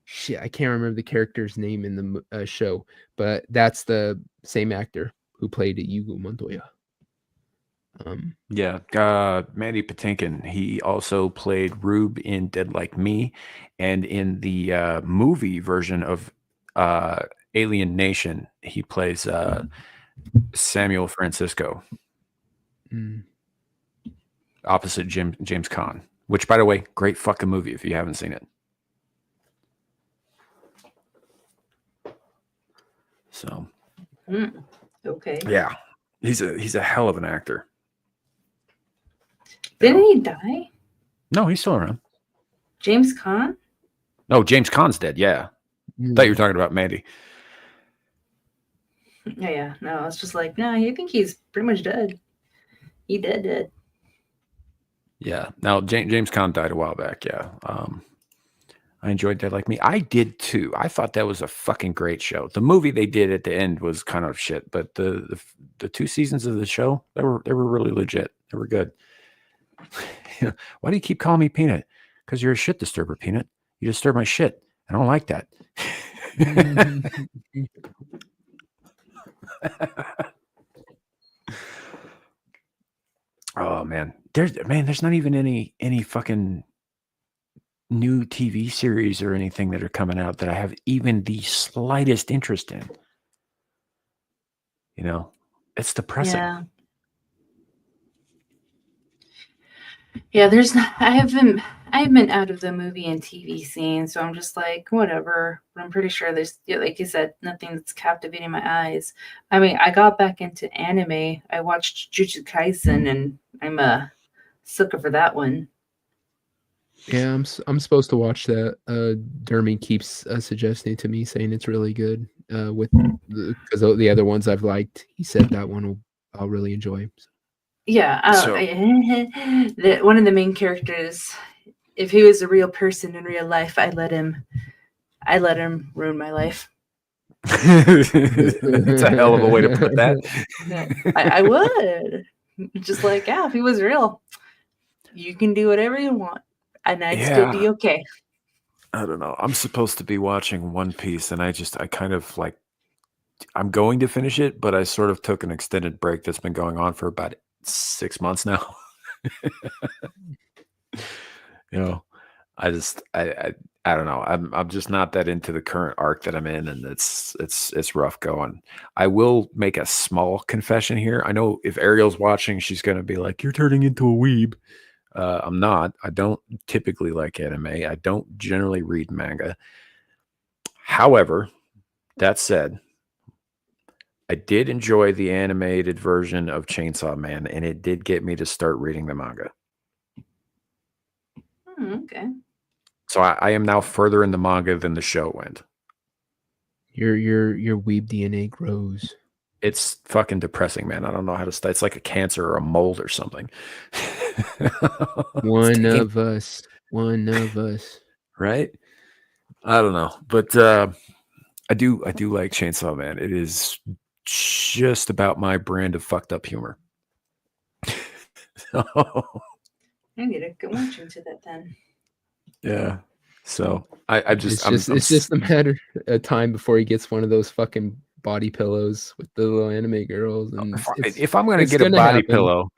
Shit, I can't remember the character's name in the show, but that's the same actor who played Inigo Montoya. Mandy Patinkin. He also played Rube in Dead Like Me, and in the movie version of Alien Nation, he plays Samuel Francisco, opposite James Caan. Which, by the way, great fucking movie if you haven't seen it. So, Okay. yeah, he's a hell of an actor. Didn't he die? No, he's still around. James Caan? No, James Caan's dead. Yeah, thought you were talking about Mandy. Yeah. No, it's just like, no, I think he's pretty much dead. He dead. Yeah. Now James Caan died a while back. Yeah. I enjoyed Dead Like Me. I did too. I thought that was a fucking great show. The movie they did at the end was kind of shit, but the 2 seasons of the show, they were really legit. They were good. Why do you keep calling me Peanut? Because you're a shit disturber, Peanut. You disturb my shit. I don't like that. Oh man. There's not even any fucking new TV series or anything that are coming out that I have even the slightest interest in. You know, it's depressing. Yeah. Yeah, there's not, I've been out of the movie and TV scene, so I'm just like, whatever. But I'm pretty sure there's, yeah, like you said, nothing that's captivating my eyes. I mean, I got back into anime. I watched Jujutsu Kaisen, and I'm a sucker for that one. Yeah, I'm supposed to watch that. Dermy keeps suggesting to me, saying it's really good. With because the other ones I've liked, he said that one I'll really enjoy. So. Yeah, So- one of the main characters, if he was a real person in real life, I'd let him ruin my life. It's a hell of a way to put that. Yeah, I would. Just like, yeah, if he was real, you can do whatever you want, and I'd still be okay. I don't know. I'm supposed to be watching One Piece, and I kind of like, I'm going to finish it, but I sort of took an extended break that's been going on for about 6 months now. You know, I don't know. I'm just not that into the current arc that I'm in, and it's rough going. I will make a small confession here. I know if Ariel's watching, she's gonna be like, "You're turning into a weeb." I'm not. I don't typically like anime. I don't generally read manga. However, that said, I did enjoy the animated version of Chainsaw Man, and it did get me to start reading the manga. Okay. So I am now further in the manga than the show went. Your weeb DNA grows. It's fucking depressing, man. I don't know how to start. It's like a cancer or a mold or something. One of us. Right? I don't know, but I do like Chainsaw Man. It is just about my brand of fucked up humor. I need to go watch into that then. Yeah. So it's just a matter of time before he gets one of those fucking body pillows with the little anime girls. And if I'm gonna get a body pillow,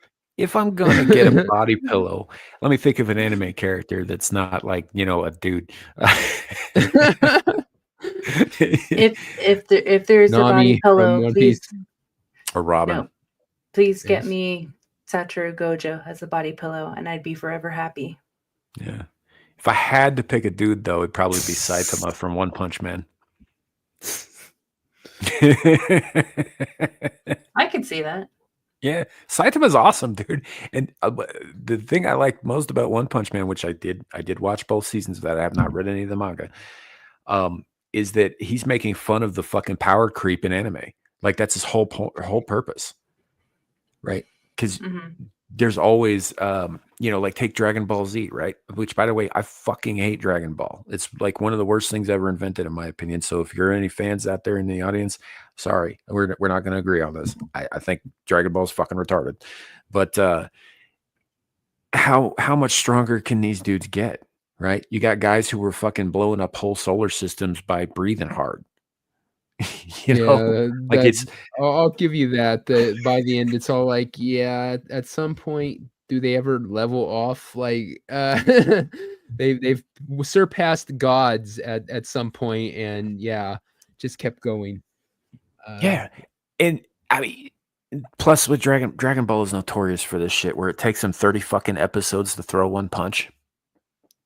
let me think of an anime character that's not like, a dude. If there's Nami a body pillow, One please, Piece. Or Robin. no, please get Yes. me Satoru Gojo as a body pillow, and I'd be forever happy. Yeah. If I had to pick a dude, though, it'd probably be Saitama from One Punch Man. I could see that. Yeah, Saitama's awesome, dude. And the thing I like most about One Punch Man, which I did watch both seasons of that. I have not read any of the manga. Is that he's making fun of the fucking power creep in anime. Like that's his whole purpose, right? Because there's always, like take Dragon Ball Z, right? Which, by the way, I fucking hate Dragon Ball. It's like one of the worst things ever invented, in my opinion. So if you're any fans out there in the audience, sorry, we're not going to agree on this. I think Dragon Ball is fucking retarded. But how much stronger can these dudes get, right? You got guys who were fucking blowing up whole solar systems by breathing hard. I'll give you that. That by the end, it's all like, yeah. At some point, do they ever level off? Like, they've surpassed gods at some point, and yeah, just kept going. And I mean, plus with Dragon Ball is notorious for this shit, where it takes them 30 fucking episodes to throw one punch.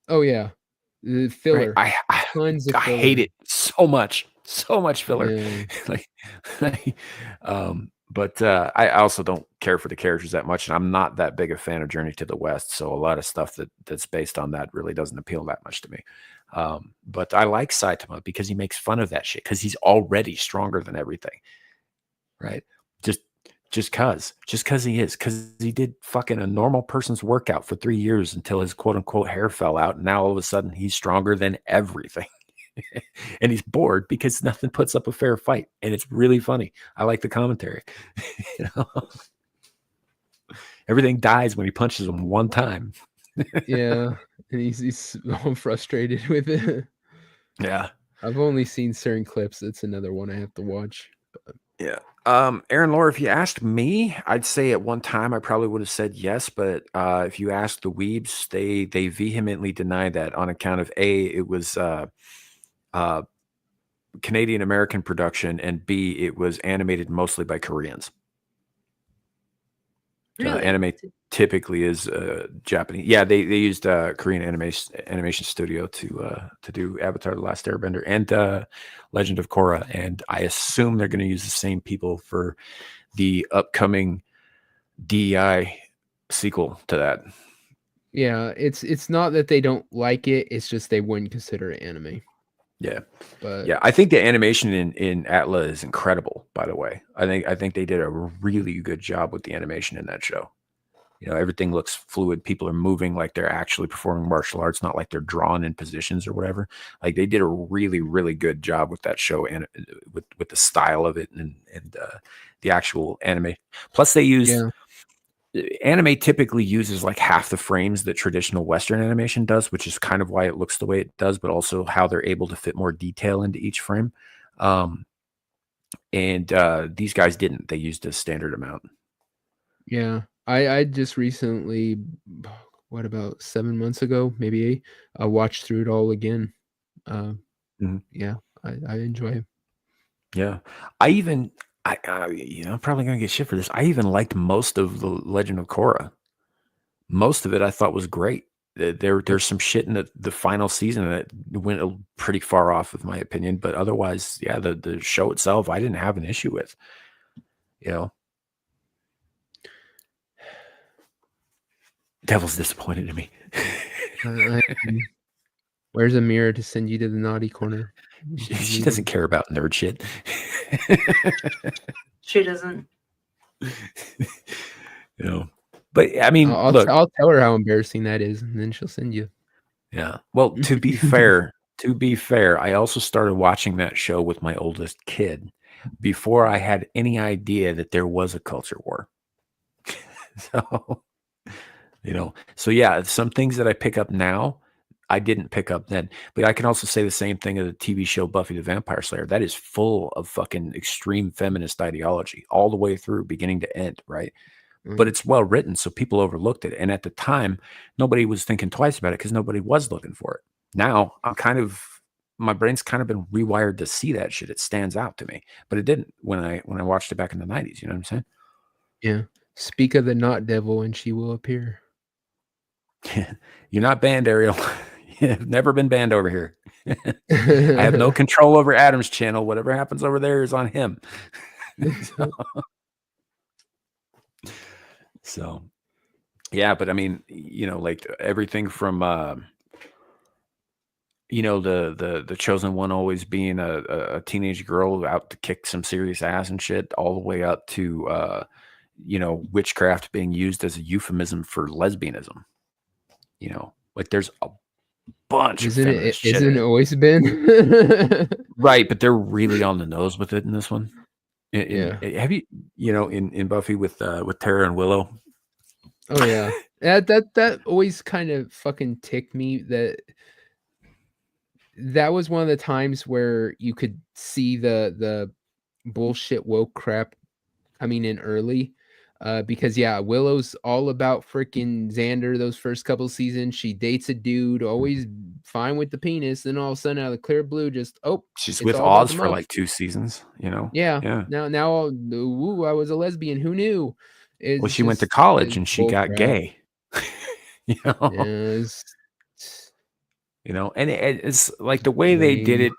Oh yeah, the filler. Right? I hate it so much. So much filler. Yeah. But I also don't care for the characters that much, and I'm not that big a fan of Journey to the West. So a lot of stuff that's based on that really doesn't appeal that much to me. But I like Saitama because he makes fun of that shit because he's already stronger than everything. right? Just cause he is, because he did fucking a normal person's workout for 3 years until his quote unquote hair fell out. And now all of a sudden he's stronger than everything. And he's bored because nothing puts up a fair fight. And it's really funny. I like the commentary. You know? Everything dies when he punches him one time. Yeah. And he's all frustrated with it. Yeah. I've only seen certain clips. That's another one I have to watch. Yeah. Aaron Laura, if you asked me, I'd say at one time I probably would have said yes, but if you ask the weebs, they vehemently deny that on account of A, it was Canadian American production, and B, it was animated mostly by Koreans. Really? Anime typically is Japanese. Yeah, they used Korean animation studio to do Avatar: The Last Airbender and Legend of Korra, and I assume they're going to use the same people for the upcoming DEI sequel to that. Yeah, it's not that they don't like it, it's just they wouldn't consider it anime. Yeah. But Yeah, I think the animation in Atla is incredible, by the way. I think they did a really good job with the animation in that show. You know, everything looks fluid. People are moving like they're actually performing martial arts, not like they're drawn in positions or whatever. Like they did a really, really good job with that show and with the style of it and the actual anime. Plus they used anime typically uses like half the frames that traditional Western animation does, which is kind of why it looks the way it does, but also how they're able to fit more detail into each frame. And these guys didn't. They used a standard amount. yeah, I just recently, what about 7 months ago, maybe 8, I watched through it all again. Yeah, I enjoy it. Yeah, I'm probably gonna get shit for this. I even liked most of the Legend of Korra. Most of it I thought was great. There's some shit in the final season that went pretty far off, of my opinion. But otherwise, yeah, the show itself I didn't have an issue with. You know, Devil's disappointed in me. Where's a mirror to send you to the naughty corner? She doesn't care about nerd shit. She doesn't. You know, but I mean, look, I'll tell her how embarrassing that is, and then she'll send you. Yeah. Well, to be fair, I also started watching that show with my oldest kid before I had any idea that there was a culture war. So, so yeah, some things that I pick up now, I didn't pick up then. But I can also say the same thing of the TV show Buffy the Vampire Slayer. That is full of fucking extreme feminist ideology all the way through, beginning to end, right? But it's well written, so people overlooked it. And at the time, nobody was thinking twice about it because nobody was looking for it. Now, my brain's kind of been rewired to see that shit. It stands out to me, but it didn't when I watched it back in the 90s. You know what I'm saying? Yeah. Speak of the not devil, and she will appear. You're not banned, Ariel. You've never been banned over here. I have no control over Adam's channel. Whatever happens over there is on him. So, yeah, but I mean, like everything from, the chosen one always being a teenage girl out to kick some serious ass and shit, all the way up to, witchcraft being used as a euphemism for lesbianism. Like there's a bunch of feminist shit. Isn't it always been? Right, but they're really on the nose with it in this one. Yeah. Have you, in Buffy with Tara and Willow? Oh yeah. That always kind of fucking ticked me. That was one of the times where you could see the bullshit woke crap coming in early. Because yeah, Willow's all about freaking Xander those first couple seasons. She dates a dude, always fine with the penis, then all of a sudden out of the clear blue, she's with Oz for like 2 seasons, Yeah. Now ooh, I was a lesbian. Who knew? Well, she went to college and she got gay. Yes. And it's like the way they did it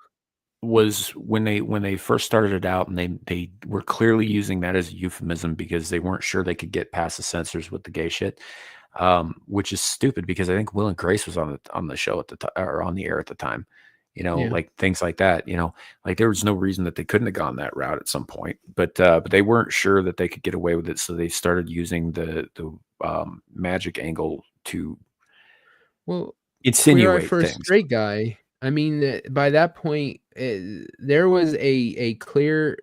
was when they first started it out, and they were clearly using that as a euphemism because they weren't sure they could get past the censors with the gay shit, which is stupid because I think Will and Grace was on the show at the time, or on the air at the time, Yeah. like things like that. Like there was no reason that they couldn't have gone that route at some point, but they weren't sure that they could get away with it, so they started using the magic angle to Well, Queer Eye insinuate for a things. Straight Guy. I mean, by that point, there was a clear,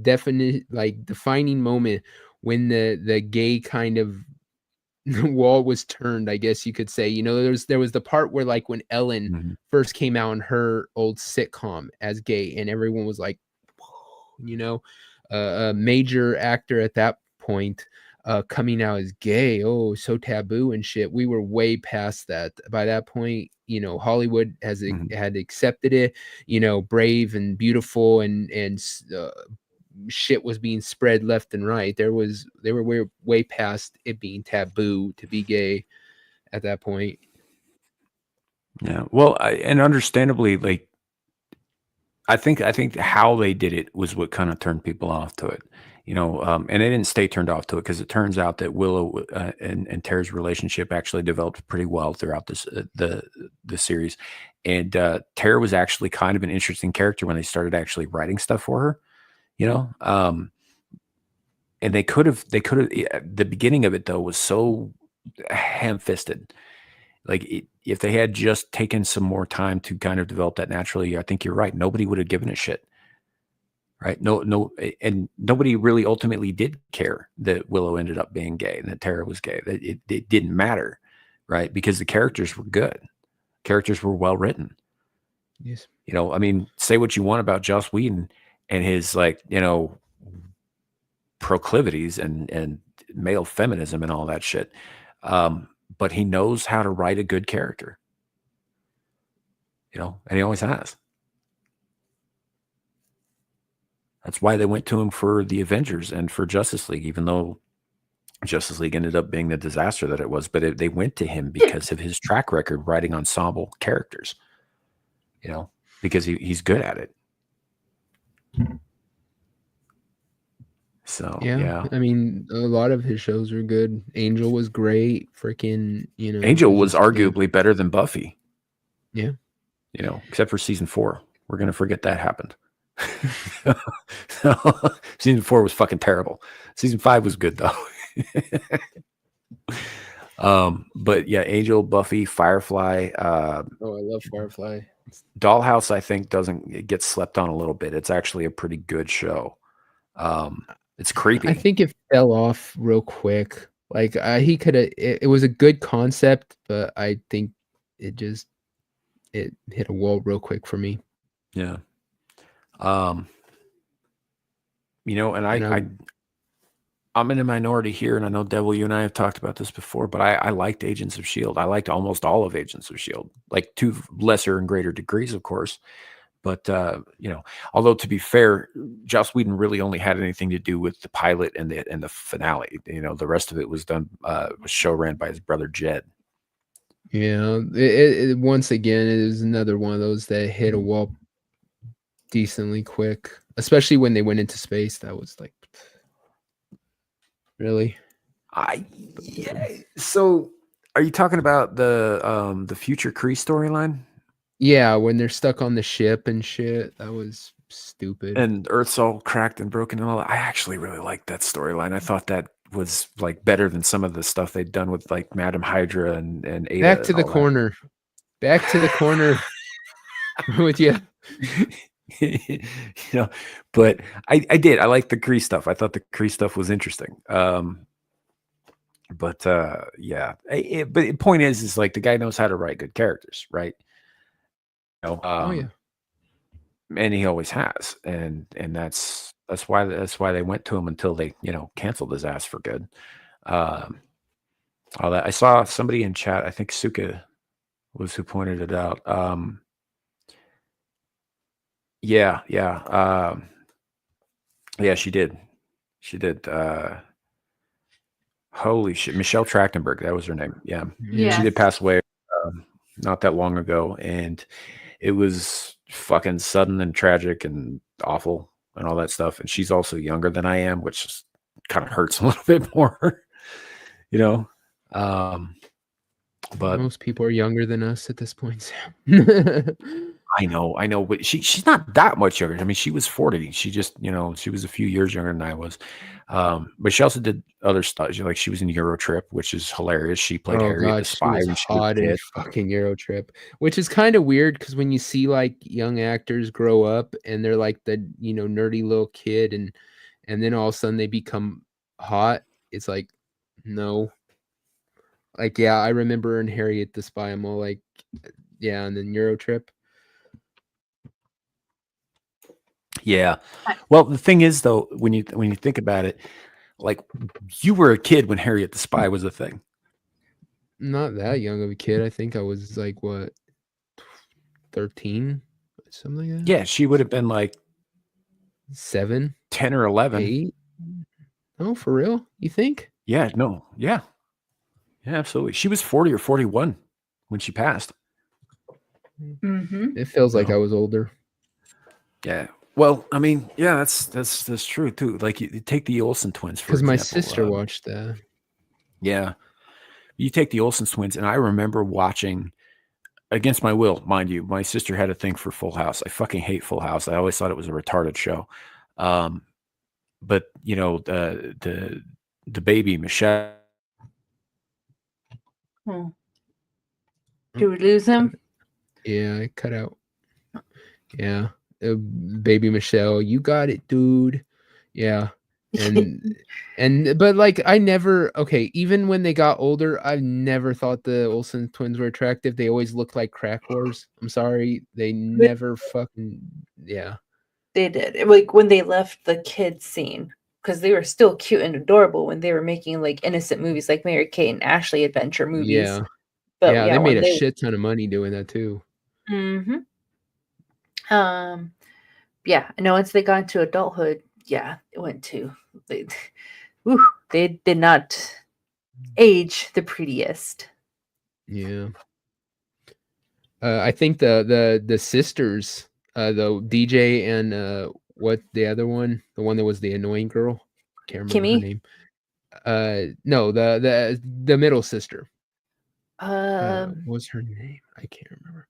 definite, like defining moment when the gay kind of wall was turned, I guess you could say. There was the part where, like, when Ellen Mhm. first came out in her old sitcom as gay, and everyone was like, a major actor at that point coming out as gay, oh, so taboo and shit. We were way past that by that point. Hollywood Mhm. had accepted it. Brave and Beautiful and shit was being spread left and right. They were way past it being taboo to be gay at that point. Yeah. Well, and understandably, like I think how they did it was what kind of turned people off to it. And they didn't stay turned off to it because it turns out that Willow and Tara's relationship actually developed pretty well throughout the series, and Tara was actually kind of an interesting character when they started actually writing stuff for her. And they could have the beginning of it though was so ham-fisted. Like if they had just taken some more time to kind of develop that naturally, I think you're right. Nobody would have given a shit. Right. No, and nobody really ultimately did care that Willow ended up being gay and that Tara was gay. It didn't matter, right? Because the characters were good. Characters were well written. Yes. I mean, say what you want about Joss Whedon and his proclivities and male feminism and all that shit. But he knows how to write a good character. And he always has. That's why they went to him for the Avengers and for Justice League, even though Justice League ended up being the disaster that it was. But they went to him because of his track record writing ensemble characters, because he's good at it. So, yeah. I mean, a lot of his shows are good. Angel was great. Freaking, Angel was arguably better than Buffy. Yeah. Except for season 4. We're going to forget that happened. Season 4 was fucking terrible. Season 5 was good though. But yeah, Angel, Buffy, Firefly. I love Firefly. Dollhouse, I think, it gets slept on a little bit. It's actually a pretty good show. It's creepy. I think it fell off real quick. Like he could have. It was a good concept, but I think it hit a wall real quick for me. Yeah. And I'm in a minority here, and I know Devil, you and I have talked about this before, but I liked Agents of S.H.I.E.L.D. I liked almost all of Agents of S.H.I.E.L.D., like to lesser and greater degrees, of course. But, although to be fair, Joss Whedon really only had anything to do with the pilot and the finale. The rest of it was done, was show ran by his brother Jed. Yeah. It once again, it is another one of those that hit a wall decently quick, especially when they went into space. That was like, really? Yeah. So are you talking about the future Kree storyline? Yeah, when they're stuck on the ship and shit. That was stupid. And Earth's all cracked and broken and all that. I actually really liked that storyline. I thought that was like better than some of the stuff they'd done with like Madam Hydra and Ada. Back to the corner. Back to the corner with you. But I did. I liked the Kree stuff. I thought the Kree stuff was interesting. But yeah. But the point is like the guy knows how to write good characters, right? Oh yeah. And he always has, and that's why they went to him until they canceled his ass for good. All that I saw somebody in chat, I think Suka was who pointed it out. Yeah, she did. Holy shit, Michelle Trachtenberg, that was her name. Yeah, she did pass away not that long ago, and it was fucking sudden and tragic and awful and all that stuff. And she's also younger than I am, which kind of hurts a little bit more, But most people are younger than us at this point. I know, but she's not that much younger. I mean, she was 40. She just, she was a few years younger than I was. But she also did other stuff. She was in Eurotrip, which is hilarious. She played Oh Harriet the god, she Spy was when she was hot a in kid. fucking Eurotrip, which is kind of weird because when you see like young actors grow up and they're like the nerdy little kid and then all of a sudden they become hot, it's like no. Like yeah, I remember in Harriet the Spy, I'm all like, yeah, and then Eurotrip. Yeah. Well, the thing is, though, when you think about it, like you were a kid when Harriet the Spy was a thing. Not that young of a kid. I think I was like what 13, something like that. Yeah, she would have been like 7, 10 or 11. 8. Oh, for real? You think? Yeah, no, yeah, absolutely. She was 40 or 41 when she passed. Mm-hmm. It feels like No. I was older. Yeah. Well, I mean, yeah, that's true too. Like you take the Olsen twins for Because my example. sister watched that. Yeah, you take the Olsen twins, and I remember watching against my will, mind you. My sister had a thing for Full House. I fucking hate Full House. I always thought it was a retarded show. But the baby Michelle. Did we lose him? Yeah, I cut out. Yeah, baby Michelle, you got it, dude. Yeah, and but like I never even when they got older, I never thought the Olsen twins were attractive. They always looked like crack whores. I'm sorry, they never fucking They did. Like when they left the kids scene, because they were still cute and adorable when they were making like innocent movies like Mary Kate and Ashley adventure movies. Yeah. But yeah, yeah, they made when a shit ton of money doing that too. Mm-hmm. Yeah, and once they got into adulthood, yeah, it went to they did not age the prettiest. Yeah. I think the sisters, the DJ and what the other one, the one that was the annoying girl, can't remember her Kimmy? name. No, the middle sister. What was her name? I can't remember.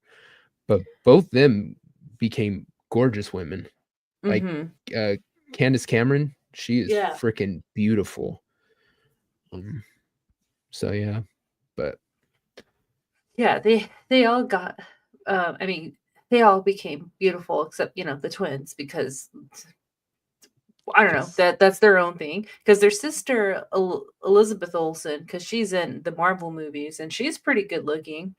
But both them became gorgeous women. Like Candace Cameron, she is freaking beautiful. So yeah, but yeah, they all got. I mean, they all became beautiful except the twins because I don't know that's their own thing because their sister Elizabeth Olsen because she's in the Marvel movies and she's pretty good looking.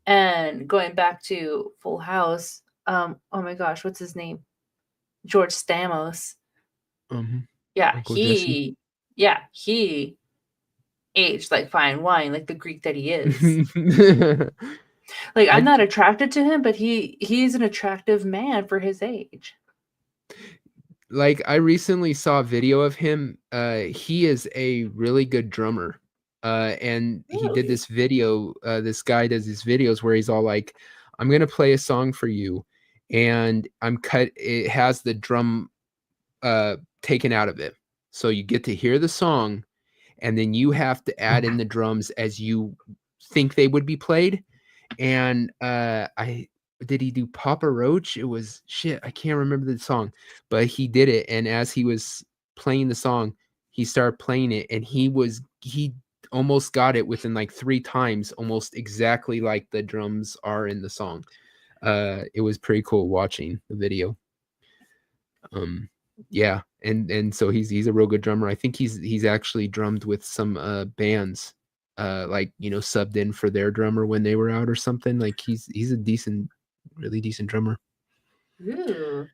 And going back to Full House, oh my gosh, what's his name? George Stamos. Yeah, Uncle Jesse. he aged like fine wine, like the Greek that he is. Like I'm not attracted to him, but he's an attractive man for his age. Like I recently saw a video of him. He is a really good drummer. And he did this video. This guy does these videos where he's all like, I'm gonna play a song for you, and it has the drum taken out of it. So you get to hear the song, and then you have to add in the drums as you think they would be played. And did he do Papa Roach? It was shit. I can't remember the song, but he did it. And as he was playing the song, he started playing it, and he almost got it within like 3 times, almost exactly like the drums are in the song. It was pretty cool watching the video. Yeah, and so he's a real good drummer. I think he's actually drummed with some bands, like subbed in for their drummer when they were out or something. Like he's a really decent drummer. Ooh.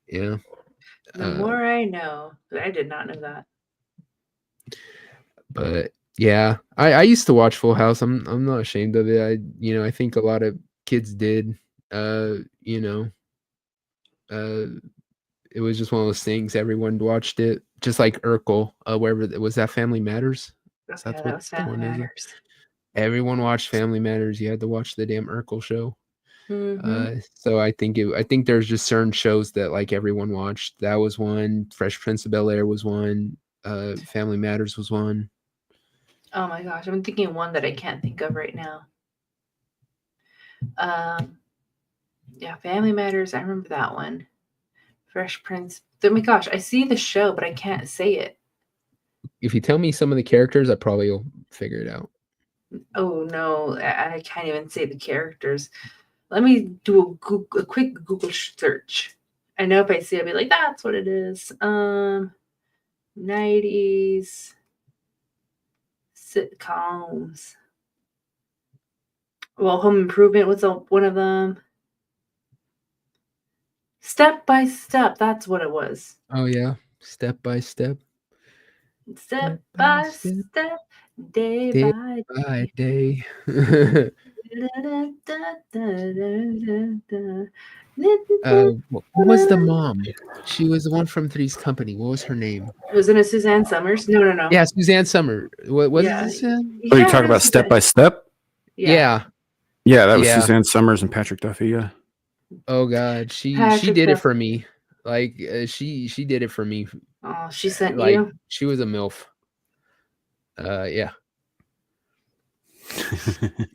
Yeah. The more I know, I did not know that. But yeah, I used to watch Full House. I'm not ashamed of it. I think a lot of kids did. It was just one of those things. Everyone watched it, just like Urkel. Wherever was that Family Matters? That was Family Matters. Everyone watched Family Matters. You had to watch the damn Urkel show. Mm-hmm. So I think there's just certain shows that like everyone watched. That was one. Fresh Prince of Bel-Air was one. Family Matters was one. Oh my gosh, I'm thinking one that I can't think of right now. Yeah, Family Matters. I remember that one. Fresh Prince. Oh my gosh, I see the show, but I can't say it. If you tell me some of the characters, I probably will figure it out. Oh no, I can't even say the characters. Let me do a quick Google search. I know if I see it, I'll be like, that's what it is. 90s sitcoms. Well, Home Improvement was one of them. Step by Step, that's what it was. Oh yeah, Step by Step. Step by step, day Day by by day. day. What was the mom? She was the one from Three's Company. What was her name? Wasn't it Suzanne Summers? No, no, no. Yeah, Suzanne Summer. What was Yeah. it? Suzanne? Oh, you talking about Step by Step? Yeah. Yeah, that was Yeah. Suzanne Summers and Patrick Duffy. Yeah. Oh God, she Patrick did it Duff- for me. Like she did it for me. Oh, she sent Like you. she was a MILF. Yeah.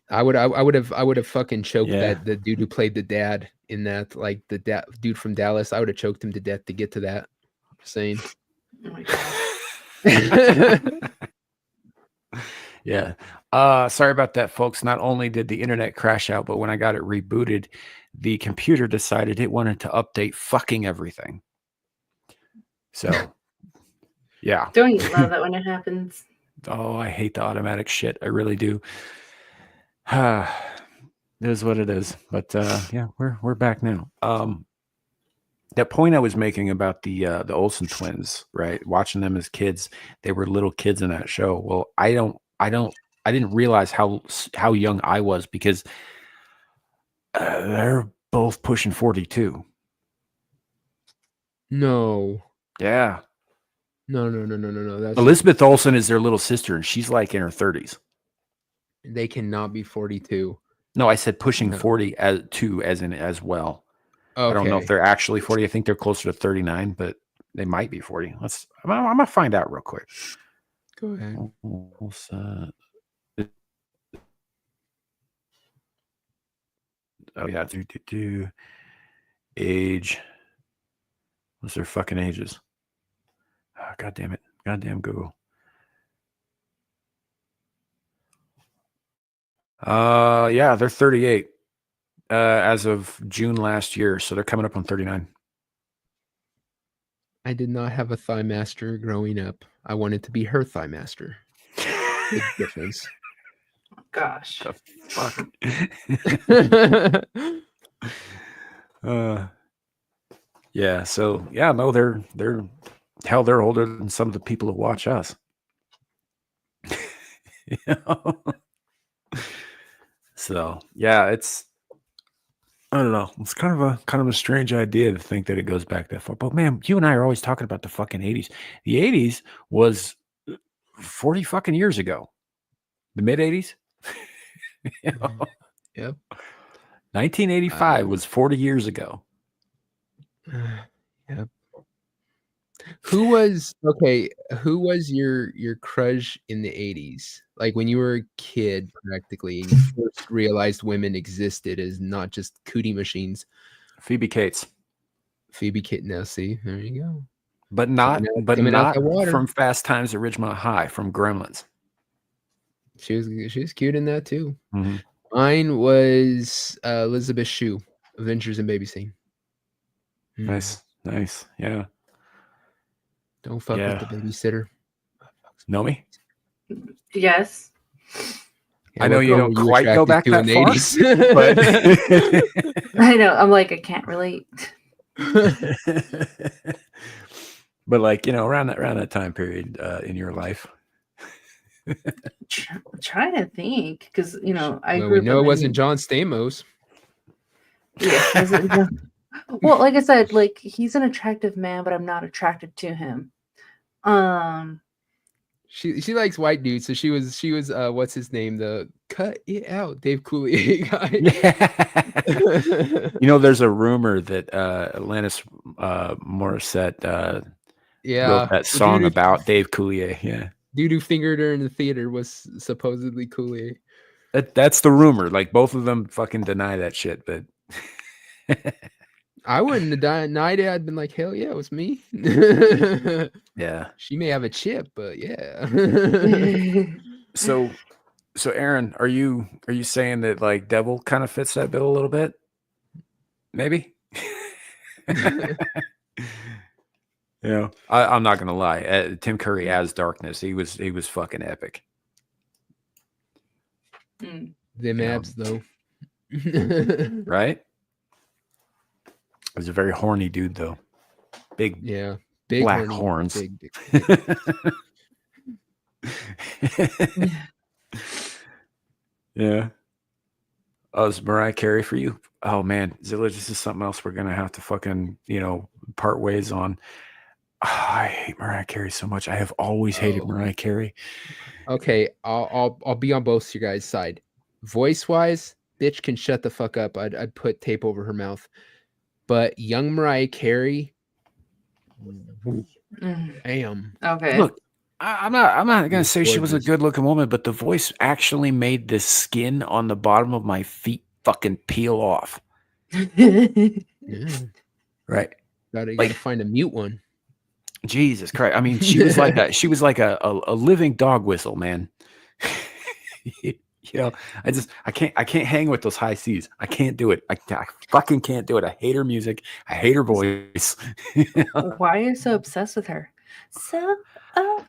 I would have fucking choked Yeah. the dude who played the dad in that, like the dude from Dallas. I would have choked him to death to get to that. Just saying. Oh my god. Yeah. Sorry about that, folks. Not only did the internet crash out, but when I got it rebooted, the computer decided it wanted to update fucking everything. So, yeah. Don't you love that when it happens? Oh, I hate the automatic shit. I really do. It is what it is. But yeah, we're back now. That point I was making about the Olsen twins, right? Watching them as kids, they were little kids in that show. Well, I didn't realize how young I was because they're both pushing 42. No. Yeah. No. That's Elizabeth Olsen is their little sister, and she's like in her 30s. They cannot be 42. No, I said pushing No. 40 as well. Okay. I don't know if they're actually 40. I think they're closer to 39, but they might be 40. I'm gonna find out real quick. Go ahead. Oh yeah, age. What's their fucking ages? Oh, God damn it. Goddamn Google. Yeah, they're 38 as of June last year, so they're coming up on 39. I did not have a thigh master growing up. I wanted to be her thigh master. Big difference. Gosh. The fuck. Yeah, so yeah, no, they're older than some of the people who watch us. You know? So yeah, I don't know. It's kind of a strange idea to think that it goes back that far. But man, you and I are always talking about the fucking 80s. The 80s was 40 fucking years ago. The mid 80s. You know? Yep. 1985 was 40 years ago. Yep. Who was your crush in the 80s? Like when you were a kid, practically, and you first realized women existed as not just cootie machines. Phoebe Cates. Phoebe Kit. Now, see, there you go. But not coming out the water. from Fast Times at Ridgemont High, from Gremlins. She was cute in that too. Mm-hmm. Mine was Elizabeth Shue, Adventures in Babysitting. Nice, yeah. Don't fuck with the babysitter. Know me? Yes. Yeah, I know you don't quite go back that far, but I know. I'm like, I can't relate. But like, you know, around that time period in your life. Trying to think, because you know, I Well, grew we up know in it wasn't John Stamos. Yeah. Well, like I said, like he's an attractive man, but I'm not attracted to him. She likes white dudes, so she was what's his name? The Cut It Out, Dave Coulier guy. Yeah. You know, there's a rumor that Alanis Morissette wrote that song about Dave Coulier. Yeah. Dude who fingered her in the theater was supposedly Coulier. That's the rumor. Like both of them fucking deny that shit, but I wouldn't have denied it. I'd been like, hell yeah, it was me. Yeah. She may have a chip, but yeah. So Aaron, are you saying that like Devil kind of fits that bill a little bit? Maybe. Yeah, I'm not gonna lie. Tim Curry as Darkness, he was fucking epic. Mm. Them Yeah. abs though. Right? He was a very horny dude though. Big Yeah. Big black horny, horns. Big. Yeah. Oh, is Mariah Carey for you? Oh man, Zilla, this is something else we're gonna have to fucking, part ways on. I hate Mariah Carey so much. I have always hated Mariah Carey. Okay, I'll be on both your guys' side. Voice wise, bitch can shut the fuck up. I'd put tape over her mouth. But young Mariah Carey, damn. Okay. Look, I'm not gonna say she was a Gorgeous. good looking woman, but the voice actually made the skin on the bottom of my feet fucking peel off. Yeah. Right. Gotta find a mute one. Jesus Christ. I mean, she was like a living dog whistle, man. I can't hang with those high C's. I can't do it. I fucking can't do it. I hate her music. I hate her voice. Why are you so obsessed with her? So, all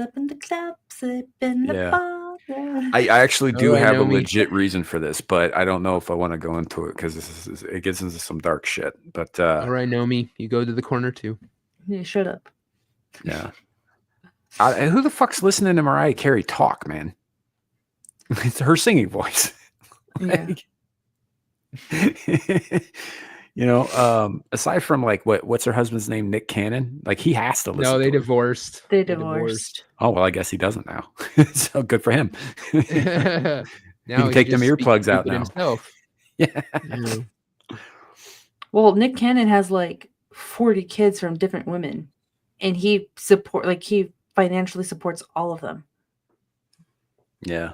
up in the club, sipping the Yeah. bottle. I actually do Oh, I have a know me. legit reason for this, but I don't know if I want to go into it because it gets into some dark shit. But All right, Nomi, you go to the corner too. Yeah, shut up. yeah, who the fuck's listening to Mariah Carey talk, man? It's her singing voice. Yeah. Aside from like what's her husband's name, Nick Cannon, like he has to listen. No, they to her. divorced. They divorced. Oh well, I guess he doesn't now. So good for him. Now he can take them just earplugs speaks out stupid now. himself. Yeah. Yeah. Well, Nick Cannon has like 40 kids from different women, and he financially supports all of them. Yeah.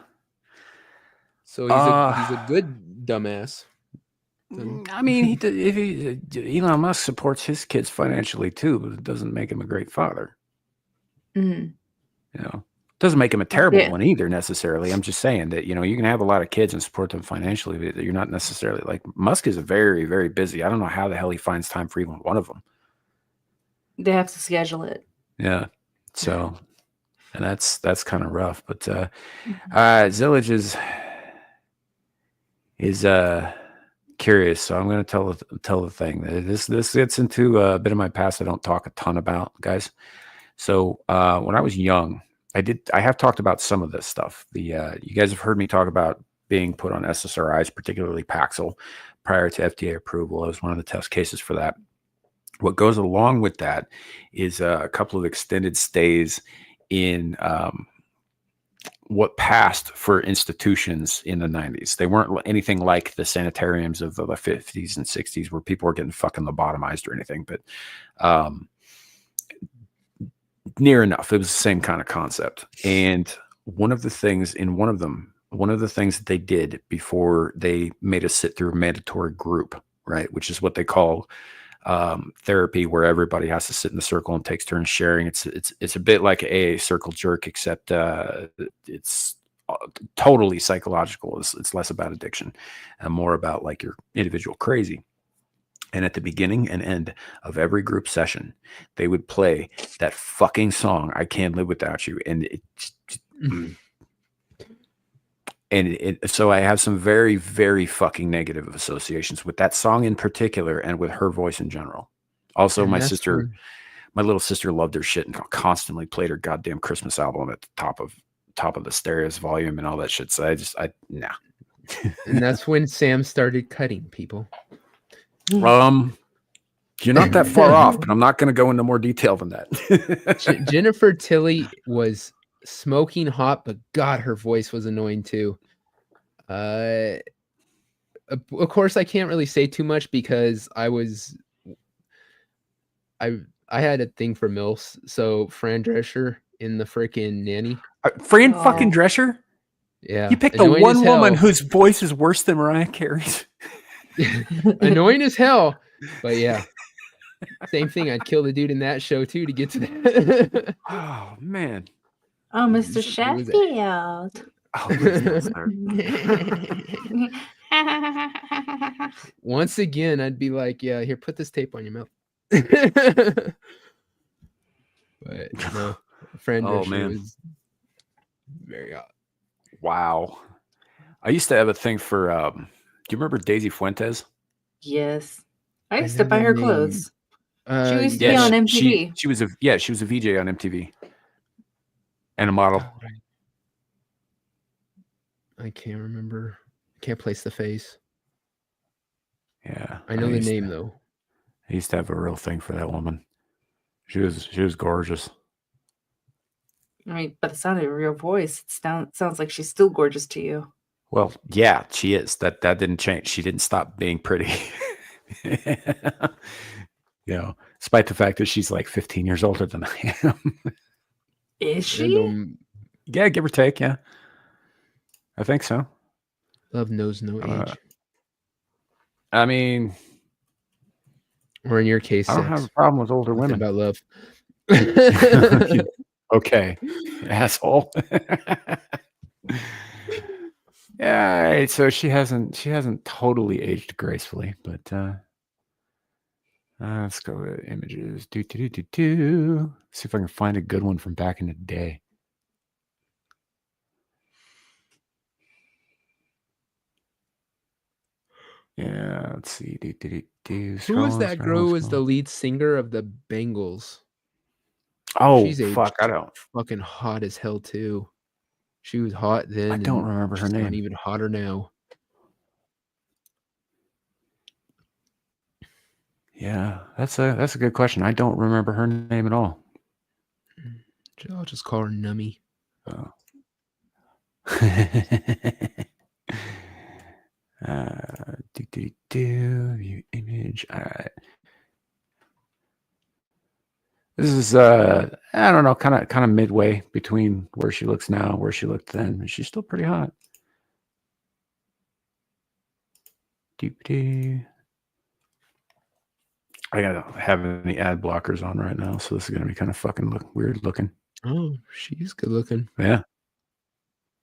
So he's a good dumbass. I mean, Elon Musk supports his kids financially too, but it doesn't make him a great father. Mm. Doesn't make him a terrible Yeah. one either necessarily. I'm just saying that you can have a lot of kids and support them financially, but you're not necessarily like Musk is very, very busy. I don't know how the hell he finds time for even one of them. They have to schedule it. Yeah. So, and that's kind of rough. But Zillage is curious, so I'm going to tell the thing. This gets into a bit of my past I don't talk a ton about, guys. So when I was young, I have talked about some of this stuff. You guys have heard me talk about being put on SSRIs, particularly Paxil, prior to FDA approval. I was one of the test cases for that. What goes along with that is a couple of extended stays in what passed for institutions in the 90s. They weren't anything like the sanitariums of the 50s and 60s where people were getting fucking lobotomized or anything, but near enough. It was the same kind of concept. And one of the things that they did before they made us sit through a mandatory group, right, which is what they call therapy, where everybody has to sit in the circle and takes turns sharing. It's a bit like a circle jerk, except it's totally psychological. It's less about addiction and more about like your individual crazy. And at the beginning and end of every group session, they would play that fucking song, "I Can't Live Without You." And so I have some very, very fucking negative associations with that song in particular and with her voice in general. Also, And my that's little sister loved her shit and constantly played her goddamn Christmas album at the top of the stereo's volume and all that shit. So nah. And that's when Sam started cutting people. You're not that far off, but I'm not going to go into more detail than that. Jennifer Tilly was smoking hot, but God, her voice was annoying too. Of course, I can't really say too much because I had a thing for MILFs. So Fran Drescher in the freaking Nanny. Fran fucking Drescher? Yeah. You picked the annoying one as woman hell. whose voice is worse than Mariah Carey's. Annoying as hell. But yeah. Same thing. I'd kill the dude in that show too to get to that. Oh man. Oh, Mr. Who was that? Sheffield. Oh, Whitfield's there. Once again, I'd be like, yeah, here, put this tape on your mouth. But no, friend, Oh, she man. was very hot. Wow. I used to have a thing for do you remember Daisy Fuentes? Yes. I I used to know buy that her name. clothes. She used to be Yeah, on she MTV. was a VJ on MTV and a model. Oh, right. I can't remember. Can't place the face. Yeah. I know the used name to- though. I used to have a real thing for that woman. She was gorgeous. I mean, by the sound of her real voice, it sounds like she's still gorgeous to you. Well, yeah, she is. That didn't change. She didn't stop being pretty. Despite the fact that she's like 15 years older than I am. Is I she? don't- Yeah, give or take. Yeah, I think so. Love knows no age. I mean, Or in your case, I don't sex. have a problem with older Nothing women. about love. Okay, asshole. Yeah, all right, so she hasn't totally aged gracefully, but let's go with images. See if I can find a good one from back in the day. Yeah, let's see. Who was that girl who was the lead singer of the Bengals? Oh, She's aged fuck! I don't fucking hot as hell too. She was hot then. I don't and remember her she's gotten name. even hotter now. Yeah, that's a good question. I don't remember her name at all. I'll just call her Nummy. Oh. View image. All right. This is I don't know, kind of midway between where she looks now, where she looked then. And she's still pretty hot. I gotta have any ad blockers on right now, so this is gonna be kind of fucking weird looking. Oh, she's good looking. Yeah.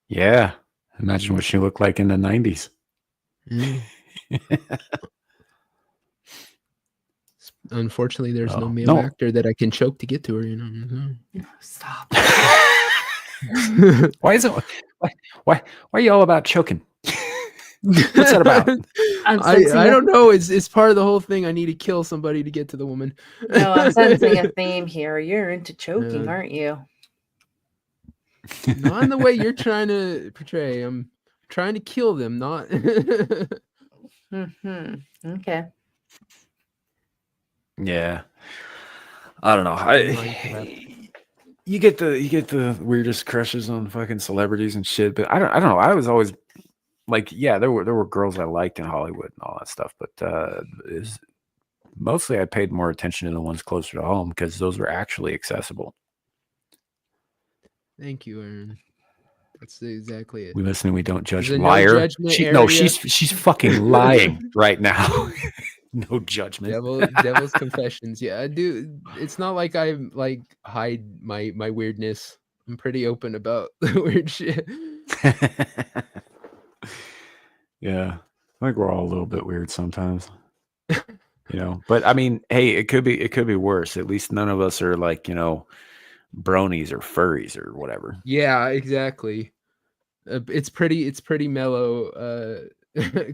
Yeah. Imagine what she looked like in the 90s. Mm. Unfortunately, there's no male actor that I can choke to get to her, you know. Stop. Why is it why are you all about choking? What's that about? I don't know. It's part of the whole thing. I need to kill somebody to get to the woman. No, I'm sensing a theme here. You're into choking, aren't you? Not in the way you're trying to portray. I'm trying to kill them, not. Okay. Yeah. I don't know. You get the weirdest crushes on fucking celebrities and shit, but I don't know. I was always like, yeah, there were girls I liked in Hollywood and all that stuff, but mostly I paid more attention to the ones closer to home because those were actually accessible. Thank you, Aaron. That's exactly it. We listen and we don't judge. No Liar. judgment She's fucking lying right now. No judgment. Devil's confessions. Yeah, I do. It's not like I like hide my weirdness. I'm pretty open about the weird shit. Yeah, I think we're all a little bit weird sometimes. But I mean, hey, it could be worse. At least none of us are like, bronies or furries or whatever. Yeah, exactly. It's pretty mellow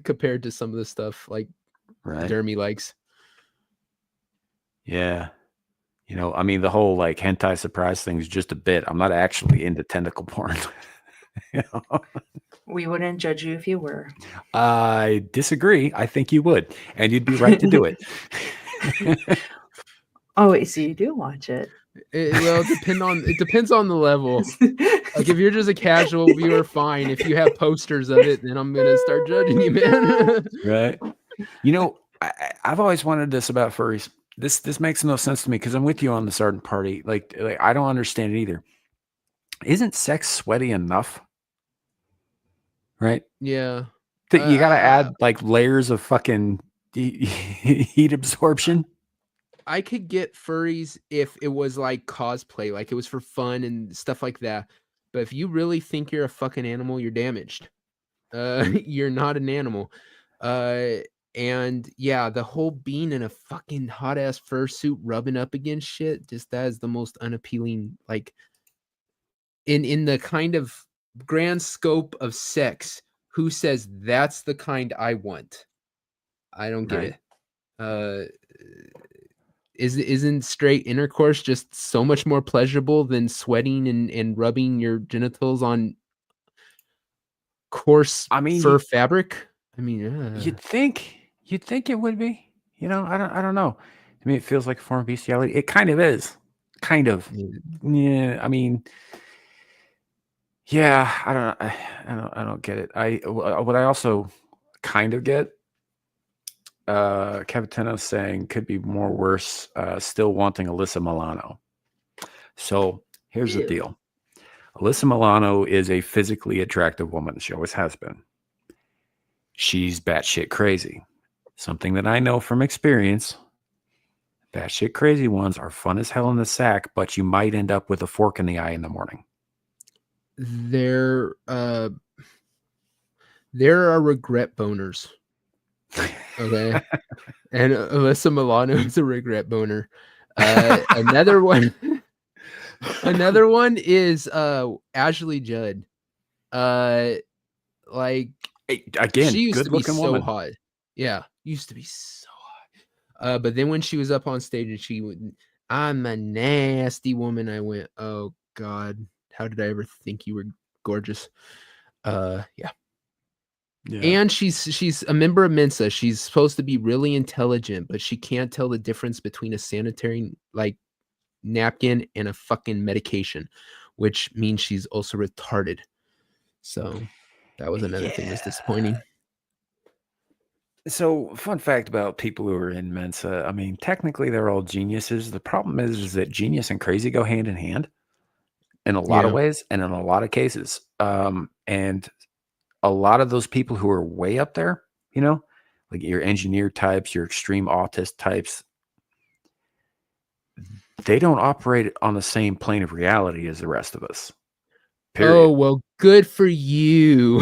compared to some of the stuff like Dermy likes. Yeah. I mean, the whole like hentai surprise thing is just a bit. I'm not actually into tentacle porn. We wouldn't judge you if you were. I disagree. I think you would, and you'd be right to do it. Oh wait, so you do watch it? It depends on the level. Like if you're just a casual viewer, fine. If you have posters of it, then I'm gonna start judging you, man. Right. I've always wanted this about furries. This makes no sense to me because I'm with you on the Ardent Party. Like I don't understand it either. Isn't sex sweaty enough? right? Yeah. You got to add like layers of fucking heat absorption. I could get furries if it was like cosplay, like it was for fun and stuff like that. But if you really think you're a fucking animal, you're damaged. You're not an animal. And yeah, the whole being in a fucking hot ass fursuit rubbing up against shit, just that is the most unappealing, like in the kind of grand scope of sex. Who says that's the kind I want? I don't get Right. it. Isn't straight intercourse just so much more pleasurable than sweating and rubbing your genitals on coarse fur fabric? I mean, you'd think it would be. You know, I don't know. To me, it feels like a form of bestiality. It kind of is. Kind of. Yeah. I mean, yeah. I don't get it. What I also kind of get. Capitano saying could be more worse. Still wanting Alyssa Milano. So here's the deal. Alyssa Milano is a physically attractive woman. She always has been. She's batshit crazy. Something that I know from experience. Batshit crazy ones are fun as hell in the sack, but you might end up with a fork in the eye in the morning. There are regret boners. Okay. And Alyssa Milano is a regret boner. Another one is Ashley Judd. Like again, she used good to be looking so woman. hot. Yeah, used to be so hot. But then when she was up on stage and she would, I'm a nasty woman, I went, oh God, how did I ever think you were gorgeous? Yeah. And she's a member of Mensa. She's supposed to be really intelligent, but she can't tell the difference between a sanitary like napkin and a fucking medication, which means she's also retarded. So that was another thing that's disappointing. So, fun fact about people who are in Mensa. I mean, technically they're all geniuses. The problem is that genius and crazy go hand in hand in a lot of ways and in a lot of cases. And a lot of those people who are way up there, you know, like your engineer types, your extreme autist types, they don't operate on the same plane of reality as the rest of us. Period. Oh, well, good for you.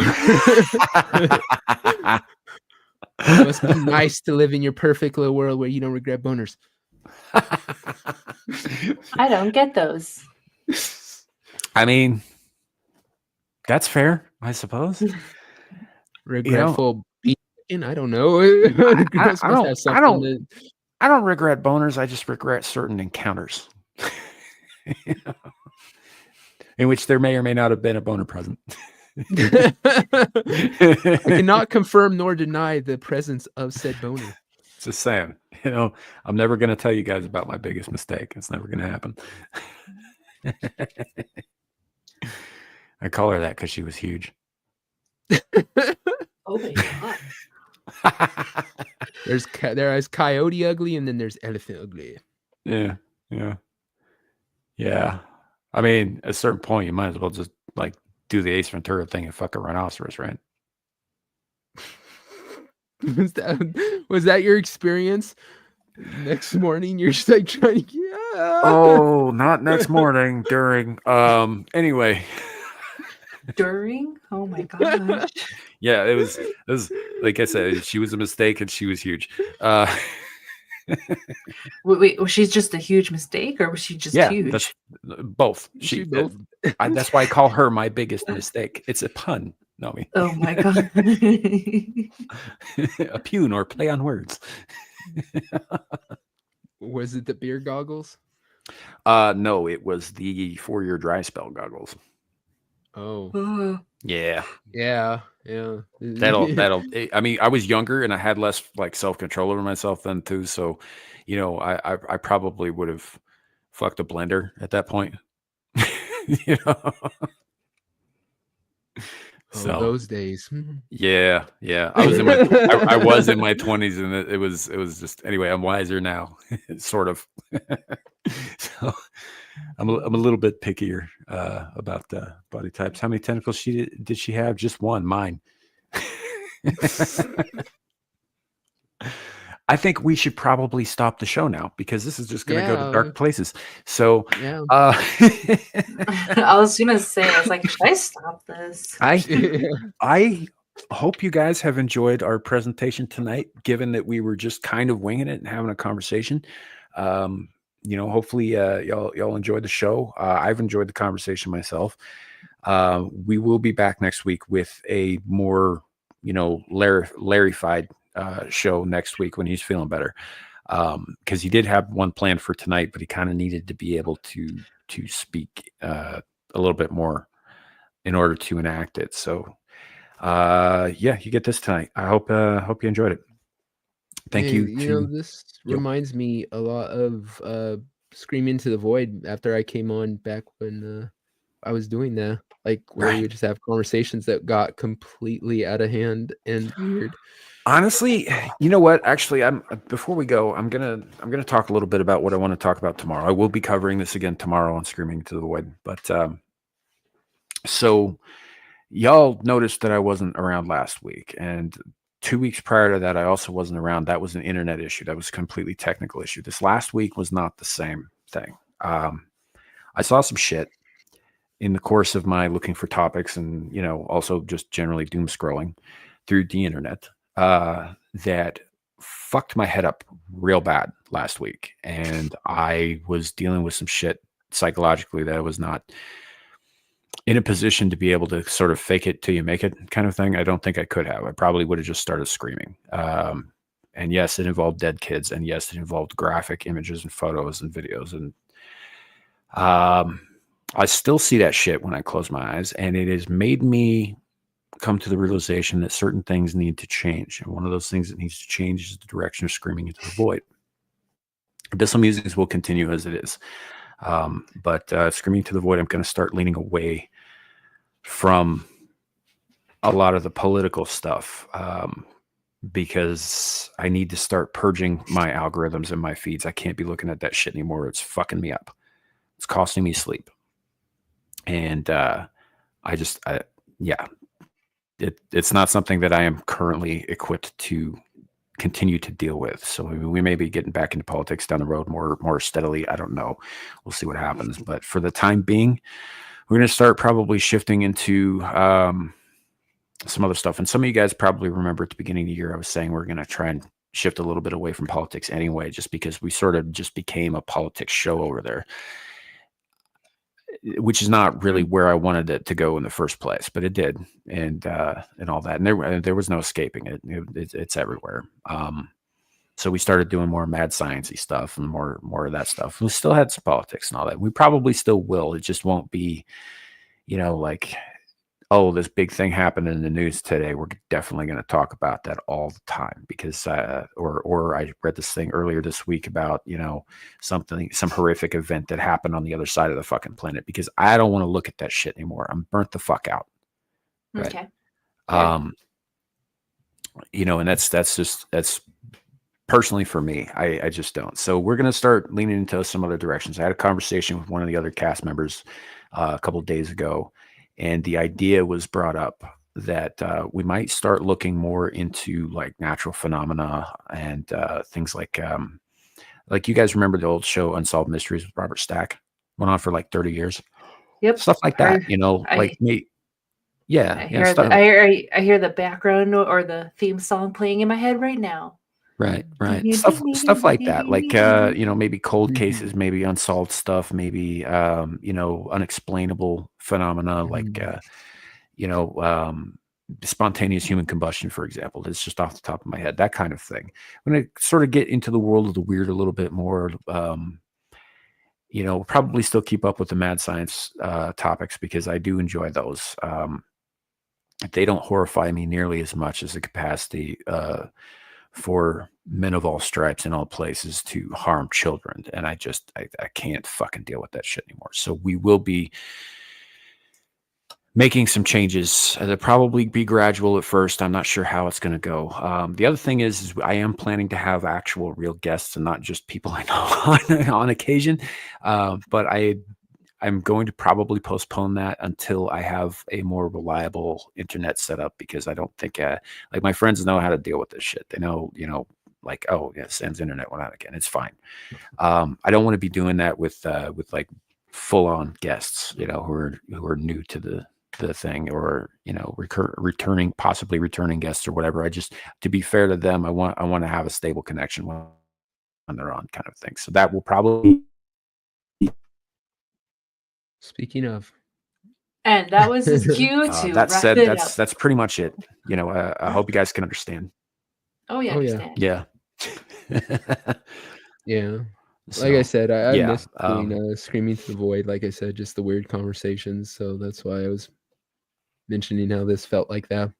Must be nice to live in your perfect little world where you don't regret boners. I don't get those. I mean, that's fair, I suppose. Regretful being, I don't know. I don't regret boners. I just regret certain encounters in which there may or may not have been a boner present. I cannot confirm nor deny the presence of said boner. Just saying, you know, I'm never going to tell you guys about my biggest mistake. It's never going to happen. I call her that because she was huge. Oh my God. There's coyote ugly and then there's elephant ugly. Yeah. I mean, at a certain point, you might as well just like do the Ace Ventura thing and fuck a rhinoceros, right? Was that your experience? Next morning, you're just like trying to. Yeah. Oh, not next morning. During. Anyway. During? Oh my gosh. Yeah, it was like I said, she was a mistake and she was huge. Wait, was she just a huge mistake or was she just huge? That's, both. She both. That's why I call her my biggest mistake. It's a pun. No, me. Oh my God. A pun or play on words. Was it the beer goggles? No, it was the 4-year dry spell goggles. Oh. Yeah. That'll. I mean, I was younger and I had less like self-control over myself then too. So, you know, I probably would have fucked a blender at that point. You know. So those days. Yeah. I was in my I was in my 20s and it was just anyway, I'm wiser now. Sort of. So I'm a little bit pickier about the body types. How many tentacles did she have? Just one, mine. I think we should probably stop the show now because this is just going to go to dark places. So, Yeah. I was gonna say, I was like, should I stop this? I hope you guys have enjoyed our presentation tonight, given that we were just kind of winging it and having a conversation. Hopefully y'all enjoyed the show. I've enjoyed the conversation myself. We will be back next week with a more, Larry-fied show next week when he's feeling better. Because he did have one planned for tonight, but he kind of needed to be able to speak a little bit more in order to enact it. So you get this tonight. I hope you enjoyed it. Thank you. This reminds me a lot of Scream Into the Void after I came on back when I was doing that, like where we would just have conversations that got completely out of hand and weird. Honestly, you know what? Actually, before we go, I'm gonna talk a little bit about what I want to talk about tomorrow. I will be covering this again tomorrow on Screaming Into the Void. But so y'all noticed that I wasn't around last week, and 2 weeks prior to that, I also wasn't around. That was an internet issue. That was a completely technical issue. This last week was not the same thing. I saw some shit in the course of my looking for topics and, also just generally doom scrolling through the internet that fucked my head up real bad last week. And I was dealing with some shit psychologically that I was not in a position to be able to sort of fake it till you make it kind of thing. I don't think I could have. I probably would have just started screaming. And yes, it involved dead kids. And yes, it involved graphic images and photos and videos. And I still see that shit when I close my eyes. And it has made me come to the realization that certain things need to change. And one of those things that needs to change is the direction of Screaming Into the Void. Abyssal Musings will continue as it is. But Screaming to the Void, I'm going to start leaning away from a lot of the political stuff because I need to start purging my algorithms and my feeds. I can't be looking at that shit anymore. It's fucking me up. It's costing me sleep. And it's not something that I am currently equipped to continue to deal with. So we may be getting back into politics down the road more steadily. I don't know. We'll see what happens. But for the time being, we're going to start probably shifting into some other stuff. And some of you guys probably remember at the beginning of the year, I was saying we're going to try and shift a little bit away from politics anyway, just because we sort of just became a politics show over there, which is not really where I wanted it to go in the first place, but it did. And all that. And there was no escaping it. It's everywhere. So we started doing more mad sciencey stuff and more of that stuff. We still had some politics and all that. We probably still will. It just won't be, like, oh, this big thing happened in the news today. We're definitely going to talk about that all the time because, or I read this thing earlier this week about, some horrific event that happened on the other side of the fucking planet because I don't want to look at that shit anymore. I'm burnt the fuck out. Right? Okay. And that's personally for me. I just don't. So we're going to start leaning into some other directions. I had a conversation with one of the other cast members a couple of days ago. And the idea was brought up that we might start looking more into like natural phenomena and things like you guys remember the old show Unsolved Mysteries with Robert Stack? Went on for like 30 years. Yep. Stuff like that, like me. Yeah. I hear the background or the theme song playing in my head right now. Right. Stuff like that. Like, maybe cold cases, maybe unsolved stuff, maybe, unexplainable phenomena, like, spontaneous human combustion, for example. It's just off the top of my head, that kind of thing. I'm going to sort of get into the world of the weird a little bit more. Probably still keep up with the mad science topics because I do enjoy those. They don't horrify me nearly as much as the capacity for men of all stripes in all places to harm children. And I can't fucking deal with that shit anymore. So we will be making some changes. They'll probably be gradual at first. I'm not sure how it's going to go. The other thing is I am planning to have actual real guests and not just people I know on occasion. But I'm going to probably postpone that until I have a more reliable internet setup, because I don't think like my friends know how to deal with this shit. They know, like, oh yeah, Sam's internet went out again. It's fine. I don't want to be doing that with like full on guests, who are new to the thing, or possibly returning guests or whatever. I just, to be fair to them, I want to have a stable connection when they're on, kind of thing. So that will probably. Speaking of, And that was his cue to that wrap said, it up. that's pretty much it. I hope you guys can understand. Oh, yeah, Oh, yeah. understand. Yeah. yeah, So, like I said, I yeah, miss doing Screaming to the Void. Like I said, just the weird conversations. So that's why I was mentioning how this felt like that.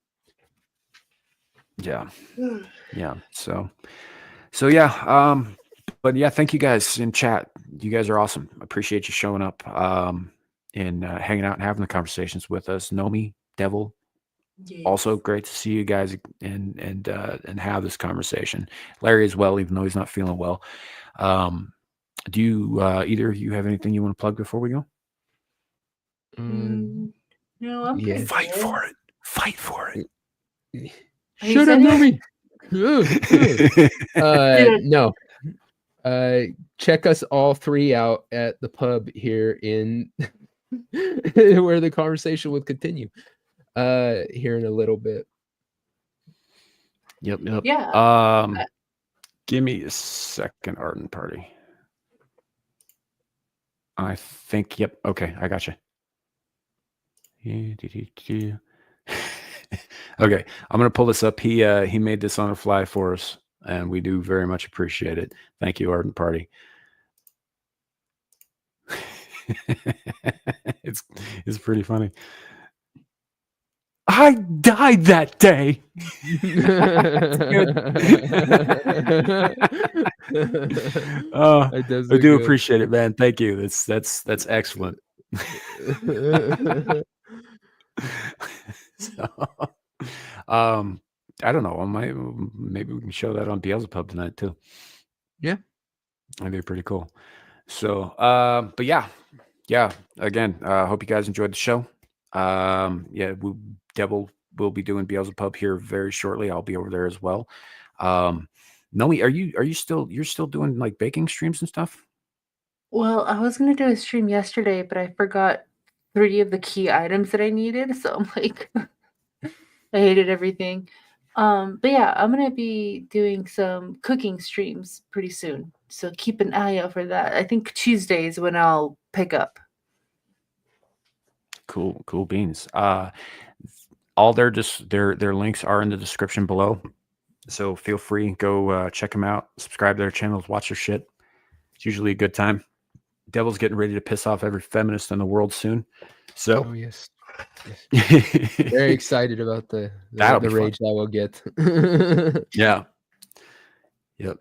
yeah. Yeah. So yeah. But yeah, thank you guys in chat. You guys are awesome. Appreciate you showing up, and hanging out and having the conversations with us. Nomi, Devil, also great to see you guys and have this conversation. Larry as well, even though he's not feeling well. Do you either of you have anything you want to plug before we go? No, I'm Yeah. pretty Fight good. for it. Fight for it. Shut up, Nomi. Dude. No. Check us all three out at the pub here in where the conversation will continue here in a little bit. Yep. Yeah. Give me a second, Arden Party. I think, yep. Okay, I got you. Okay, I'm gonna pull this up. He made this on the fly for us, and we do very much appreciate it. Thank you, Arden Party. It's pretty funny. I died that day. I do appreciate it, man. Thank you. That's excellent. So, I don't know. Maybe we can show that on Beelzebub tonight too. Yeah, that'd be pretty cool. So, but yeah. Again, hope you guys enjoyed the show. Devil will be doing Beelzebub here very shortly. I'll be over there as well. Nomi, you're still doing like baking streams and stuff? Well, I was gonna do a stream yesterday, but I forgot 3 of the key items that I needed. So I'm like, I hated everything. But yeah, I'm gonna be doing some cooking streams pretty soon. So keep an eye out for that. I think Tuesday is when I'll pick up. Cool beans. All their links are in the description below. So feel free, go check them out, subscribe to their channels, watch their shit. It's usually a good time. Devil's getting ready to piss off every feminist in the world soon. So, oh yes. Very excited about the rage that will get. Yeah. Yep.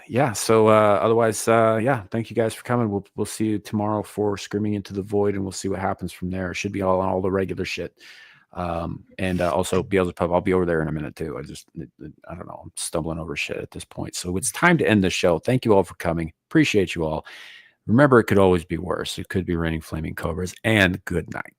Yeah. So otherwise, thank you guys for coming. We'll see you tomorrow for Screaming into the Void, and we'll see what happens from there. It should be all the regular shit. And also Beelzebub, I'll be over there in a minute too. I don't know. I'm stumbling over shit at this point. So it's time to end the show. Thank you all for coming. Appreciate you all. Remember, it could always be worse. It could be raining flaming cobras, and good night.